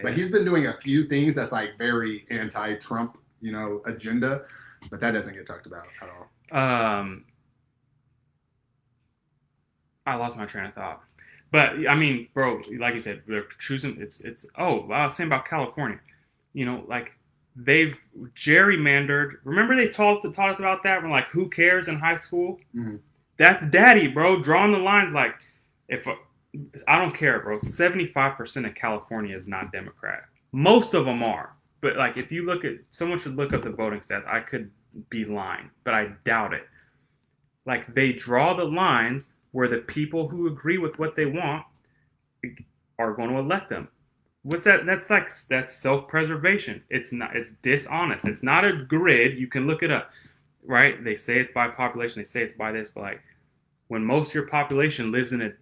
But he's been doing a few things that's like very anti-Trump, agenda. but that doesn't get talked about at all.
I lost my train of thought. But I mean, bro, like you said, they're choosing. Oh, I was saying about California. Like they've gerrymandered. Remember they taught us about that when like who cares in high school?
Mm-hmm.
That's daddy, bro. Drawing the lines like I don't care, bro. 75% of California is not Democrat. Most of them are. But like if you look at someone should look up the voting stats. I could be lying, but I doubt it. Like they draw the lines where the people who agree with what they want are going to elect them. What's that? That's self-preservation. It's dishonest. It's not a grid. You can look it up, right? They say it's by population. They say it's by this, but like when most of your population lives in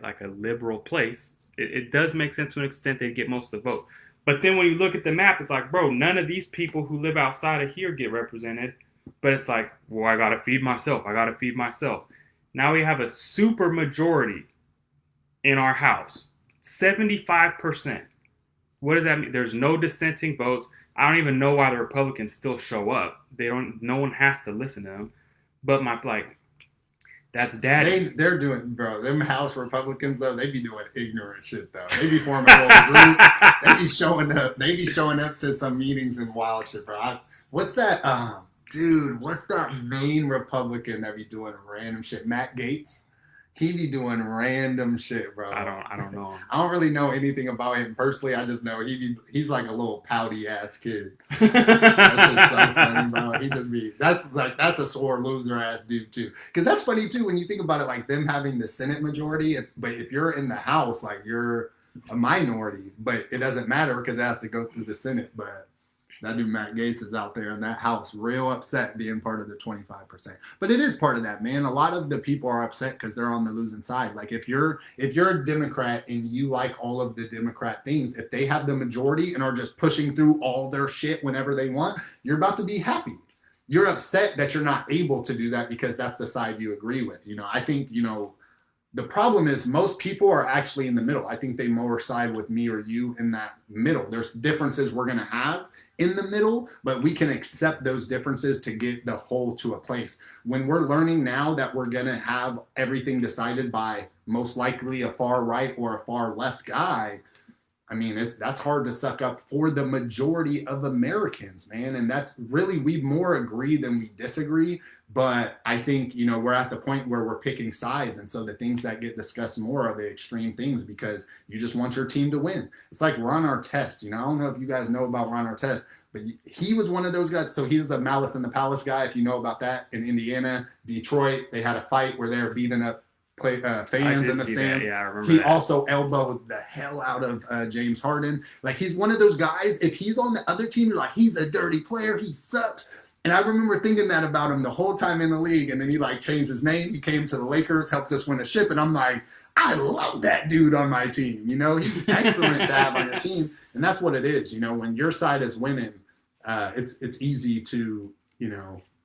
like a liberal place, it does make sense to an extent they get most of the votes. But then when you look at the map, it's like, bro, none of these people who live outside of here get represented. But it's like, well, I got to feed myself. Now we have a super majority in our House, 75%. What does that mean? There's no dissenting votes. I don't even know why the Republicans still show up. No one has to listen to them. But that's daddy.
They're doing, bro, them House Republicans, though, they be doing ignorant shit, though. They be forming a little group. They be showing up to some meetings and wild shit, bro. What's that, what's that main Republican that be doing random shit? Matt Gaetz? He be doing random shit, bro.
I don't know.
I don't really know anything about him personally. I just know he's like a little pouty ass kid. That shit's so funny, bro. He just that's a sore loser ass dude too. Because that's funny too when you think about it, like them having the Senate majority. But if you're in the House, like you're a minority, but it doesn't matter because it has to go through the Senate. But that dude Matt Gaetz is out there in that House real upset being part of the 25%. But it is part of that, man. A lot of the people are upset because they're on the losing side. Like if you're a Democrat and you like all of the Democrat things, if they have the majority and are just pushing through all their shit whenever they want, you're about to be happy. You're upset that you're not able to do that because that's the side you agree with. I think, the problem is most people are actually in the middle. I think they more side with me or you in that middle. There's differences we're going to have in the middle, but we can accept those differences to get the whole to a place. When we're learning now that we're going to have everything decided by most likely a far right or a far left guy, I mean, that's hard to suck up for the majority of Americans, man. And that's really, we more agree than we disagree. But I think, we're at the point where we're picking sides. And so the things that get discussed more are the extreme things because you just want your team to win. It's like Ron Artest. I don't know if you guys know about Ron Artest, but he was one of those guys. So he's the Malice in the Palace guy, if you know about that. In Indiana, Detroit, they had a fight where they were beating up fans in the stands.
Yeah, I remember
he
that.
also elbowed the hell out of James Harden. Like he's one of those guys. If he's on the other team, you're like, he's a dirty player. He sucks. And I remember thinking that about him the whole time in the league. And then he changed his name. He came to the Lakers, helped us win a ship. And I'm like, I love that dude on my team. He's excellent to have on your team. And that's what it is. When your side is winning, it's easy to,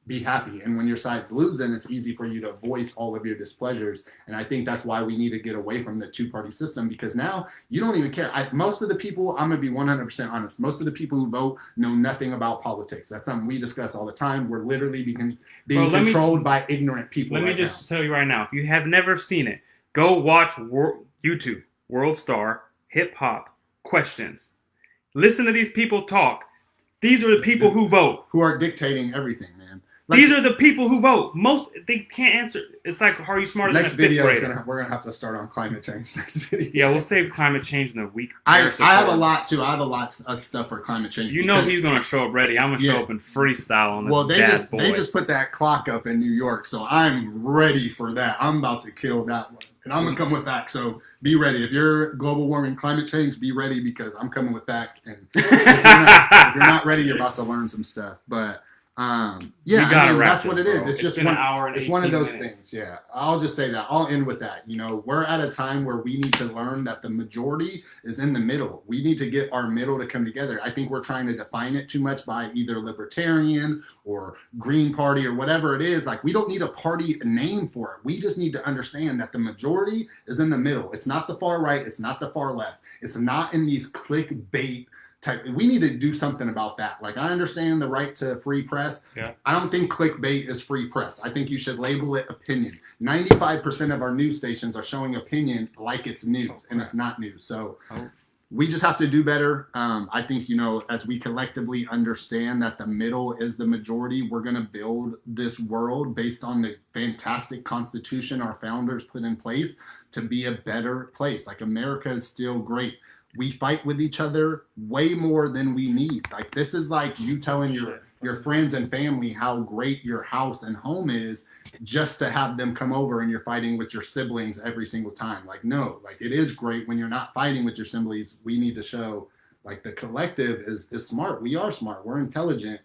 be happy. And when your side's losing, it's easy for you to voice all of your displeasures. And I think that's why we need to get away from the two-party system because now you don't even care. Most of the people, I'm going to be 100% honest, most of the people who vote know nothing about politics. That's something we discuss all the time. We're literally being controlled by ignorant people.
Let me just tell you right now, if you have never seen it, go watch YouTube, World Star, Hip Hop Questions. Listen to these people talk. These are the people who vote.
Who are dictating everything, man.
These are the people who vote. Most, they can't answer. It's like, are you smarter than a fifth grader?
We're going to have to start on climate change next video.
Yeah, we'll save climate change in a week.
I have a lot, too. I have a lot of stuff for climate change.
He's going to show up ready. I'm going to show up in freestyle on this
they just put that clock up in New York, so I'm ready for that. I'm about to kill that one. And I'm going to come with facts, so be ready. If you're global warming, climate change, be ready because I'm coming with facts. And if you're not ready, you're about to learn some stuff. But that's what it is. It's just one of those things. Yeah, I'll just say that. I'll end with that. We're at a time where we need to learn that the majority is in the middle. We need to get our middle to come together. I think we're trying to define it too much by either libertarian or Green Party or whatever it is. Like, we don't need a party name for it. We just need to understand that the majority is in the middle. It's not the far right. It's not the far left. It's not in these clickbait we need to do something about that. Like, I understand the right to free press.
Yeah.
I don't think clickbait is free press. I think you should label it opinion. 95% of our news stations are showing opinion like it's news, and it's not news. So we just have to do better. I think, as we collectively understand that the middle is the majority, we're going to build this world based on the fantastic constitution our founders put in place to be a better place. Like, America is still great. We fight with each other way more than we need. Like, this is like you telling your friends and family how great your house and home is just to have them come over and you're fighting with your siblings every single time. Like, no, like, it is great when you're not fighting with your siblings. We need to show, like, the collective is smart. We are smart. We're intelligent.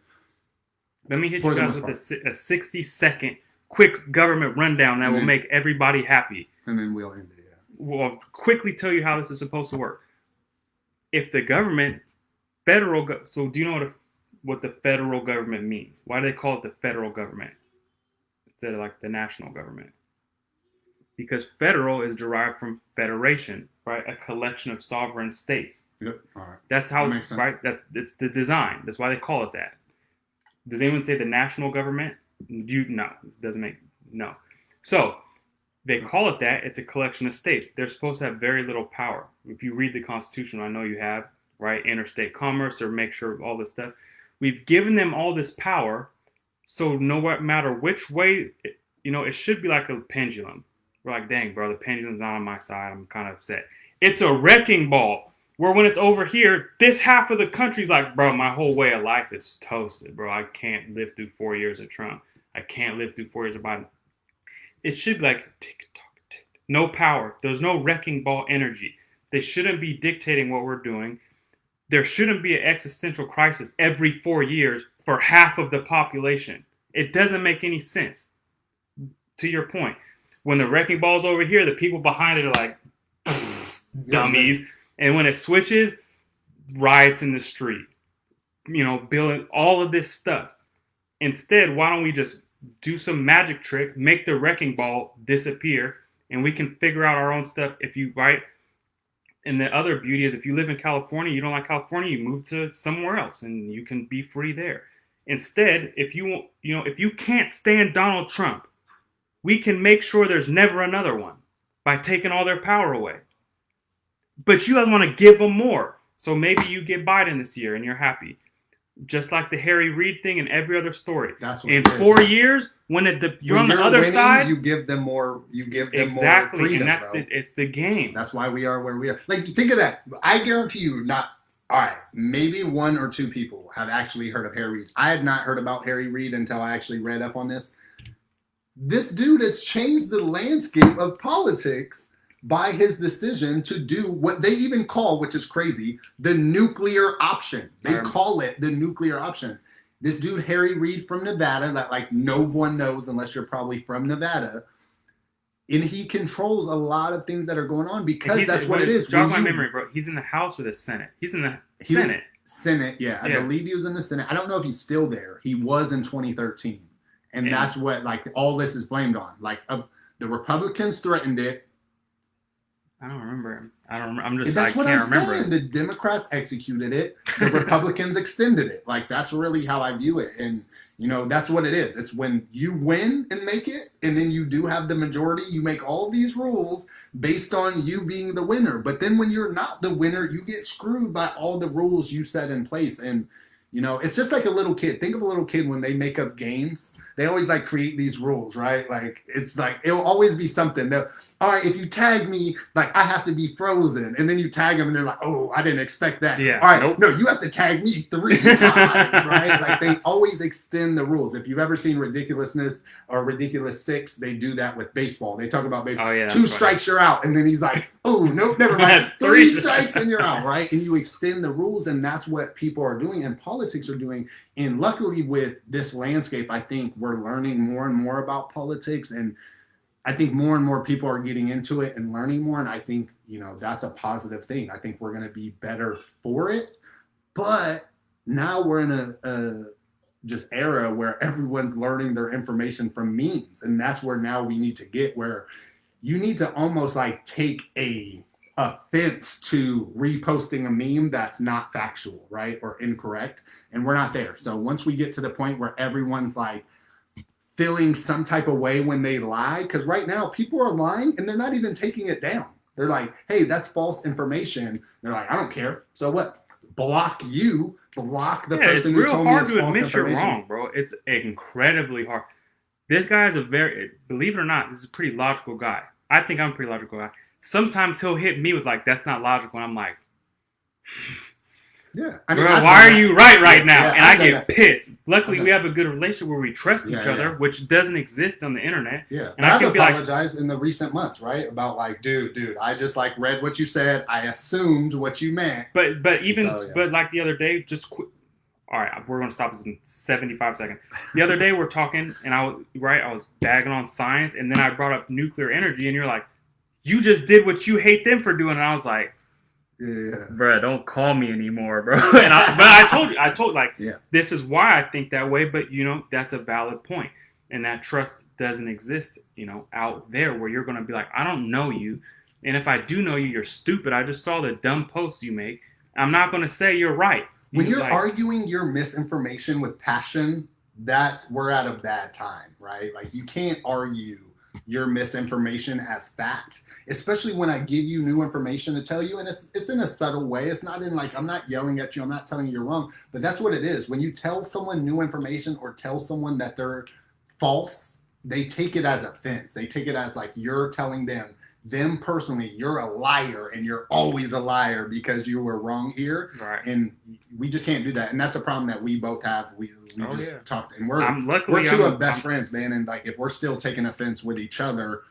Let me hit you guys with a 60-second quick government rundown that will make everybody happy.
And then we'll end it.
Well, I'll quickly tell you how this is supposed to work. If the government, so do you know what the federal government means? Why do they call it the federal government instead of like the national government? Because federal is derived from federation, right? A collection of sovereign states.
Yep. All right.
That's how it's right. It's the design. That's why they call it that. Does anyone say the national government? No. This doesn't make no. So they call it that. It's a collection of states. They're supposed to have very little power. If you read the Constitution, I know you have, right? Interstate commerce, or make sure all this stuff. We've given them all this power, so no matter which way, it should be like a pendulum. We're like, dang, bro, the pendulum's not on my side. I'm kind of upset. It's a wrecking ball, where when it's over here, this half of the country's like, bro, my whole way of life is toasted, bro. I can't live through 4 years of Trump. I can't live through 4 years of Biden. It should be like tick-tock, tick. No power. There's no wrecking ball energy. They shouldn't be dictating what we're doing. There shouldn't be an existential crisis every 4 years for half of the population. It doesn't make any sense. To your point, when the wrecking ball's over here, the people behind it are like, dummies. And when it switches, riots in the street. Building all of this stuff. Instead, why don't we just do some magic trick, make the wrecking ball disappear, and we can figure out our own stuff And the other beauty is, if you live in California, you don't like California, you move to somewhere else and you can be free there. Instead, if you can't stand Donald Trump, we can make sure there's never another one by taking all their power away. But you guys want to give them more. So maybe you get Biden this year and you're happy. Just like the Harry Reid thing and every other story.
That's what
in 4 years, when you're on the other
winning,
side,
you give them more. You give them
exactly,
more freedom,
and that's
bro.
it's the game.
That's why we are where we are. Like, think of that. I guarantee you, maybe one or two people have actually heard of Harry Reid. I had not heard about Harry Reid until I actually read up on this. This dude has changed the landscape of politics by his decision to do what they even call, which is crazy, the nuclear option. They call it the nuclear option. This dude, Harry Reid from Nevada, that like no one knows unless you're probably from Nevada, and he controls a lot of things that are going on because that's what it is.
Jog my memory, bro. He's in the House or the Senate. He's in the Senate.
Senate, yeah. I believe he was in the Senate. I don't know if he's still there. He was in 2013. And that's what, like, all this is blamed on. Like, the Republicans threatened it.
I don't remember. I
That's what
can't
I'm
remember.
saying. The Democrats executed it. The Republicans extended it. Like, that's really how I view it. And, that's what it is. It's when you win and make it, and then you do have the majority, you make all these rules based on you being the winner. But then when you're not the winner, you get screwed by all the rules you set in place. And, it's just like a little kid. Think of a little kid when they make up games. They always like create these rules, right? Like, it's like, it'll always be something that, all right, if you tag me, like, I have to be frozen. And then you tag them and they're like, oh, I didn't expect that.
Yeah.
All right, no, you have to tag me 3 times, right? Like, they always extend the rules. If you've ever seen Ridiculousness or Ridiculous 6, they do that with baseball. They talk about baseball.
Oh, yeah,
2 strikes, you're out. And then he's like, oh, nope, never mind. 3 strikes and you're out, right? And you extend the rules, and that's what people are doing and politics are doing. And luckily with this landscape, I think we're learning more and more about politics, and I think more and more people are getting into it and learning more. And I think, that's a positive thing. I think we're going to be better for it. But now we're in a just era where everyone's learning their information from memes. And that's where now we need to get, where you need to almost like take a offense to reposting a meme that's not factual, right? Or incorrect. And we're not there. So once we get to the point where everyone's like feeling some type of way when they lie, because right now people are lying and they're not even taking it down. They're like, hey, that's false information. They're like, I don't care. So what? Block you, block the person who told me it's false information.
It's real hard to admit you're wrong, bro. It's incredibly hard. This guy is believe it or not, this is a pretty logical guy. I think I'm a pretty logical guy. Sometimes he'll hit me with like, that's not logical. And I'm like,
yeah.
Bro, why are you right now? Yeah, and I get pissed. Luckily, we have a good relationship where we trust each other, which doesn't exist on the internet.
Yeah. And I've apologized in the recent months, right? About like, dude, I just like read what you said. I assumed what you meant.
But like the other day, just quick. All right, we're going to stop this in 75 seconds. The other day, we're talking, and I was bagging on science, and then I brought up nuclear energy, and you're like, you just did what you hate them for doing. And I was like,
yeah,
bro, don't call me anymore, bro. And I told this is why I think that way. But that's a valid point, and that trust doesn't exist, out there where you're gonna be like, I don't know you, and if I do know you, you're stupid. I just saw the dumb post you make. I'm not gonna say you're right.
When you're arguing your misinformation with passion, we're at a bad time, right? Like you can't argue your misinformation as fact, especially when I give you new information to tell you, and it's in a subtle way. It's not in like, I'm not yelling at you, I'm not telling you you're wrong, but that's what it is. When you tell someone new information or tell someone that they're false, they take it as offense. They take it as like you're telling them personally, you're a liar and you're always a liar because you were wrong here.
Right.
And we just can't do that. And that's a problem that we both have. We talked, and we're best friends, man. And like, if we're still taking offense with each other,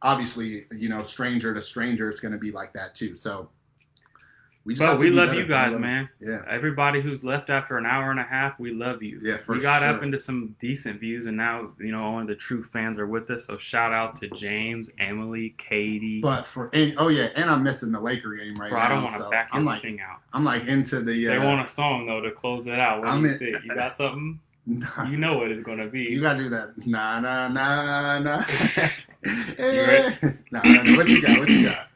obviously, stranger to stranger, it's going to be like that too. So
we love you guys, man.
Yeah.
Everybody who's left after an hour and a half, we love you.
Yeah,
we got up into some decent views, and now, one of the true fans are with us. So shout out to James, Emily, Katie.
And I'm missing the Laker game right now.
I don't want to back everything out.
I'm like into the.
They want a song though to close it out. What do you think? You got something?
Nah.
You know what it's gonna be.
You gotta do that. Nah.
You ready?
Nah. What you got?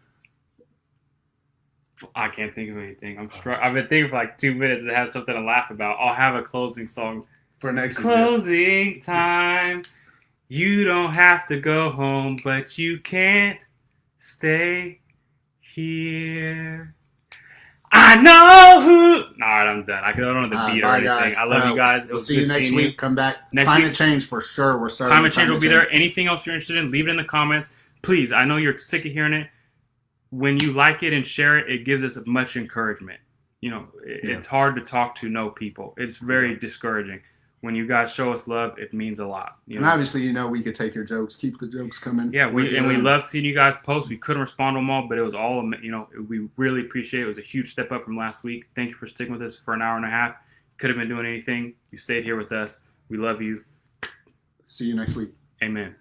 I can't think of anything. I've been thinking for like 2 minutes to have something to laugh about. I'll have a closing song
for next
closing time. You don't have to go home, but you can't stay here. I know who. All right, I'm done. I don't know the beat or anything.
Guys.
I love you guys.
We'll see you next week. Come back. Climate change for sure. We're starting.
Climate change will be there. Anything else you're interested in, leave it in the comments. Please, I know you're sick of hearing it. When you like it and share it, it gives us much encouragement. It's hard to talk to no people. It's very discouraging. When you guys show us love, it means a lot.
And obviously, we could take your jokes. Keep the jokes coming.
Yeah, we love seeing you guys post. We couldn't respond to them all, but it was all, we really appreciate it. It was a huge step up from last week. Thank you for sticking with us for an hour and a half. Could have been doing anything. You stayed here with us. We love you.
See you next week.
Amen.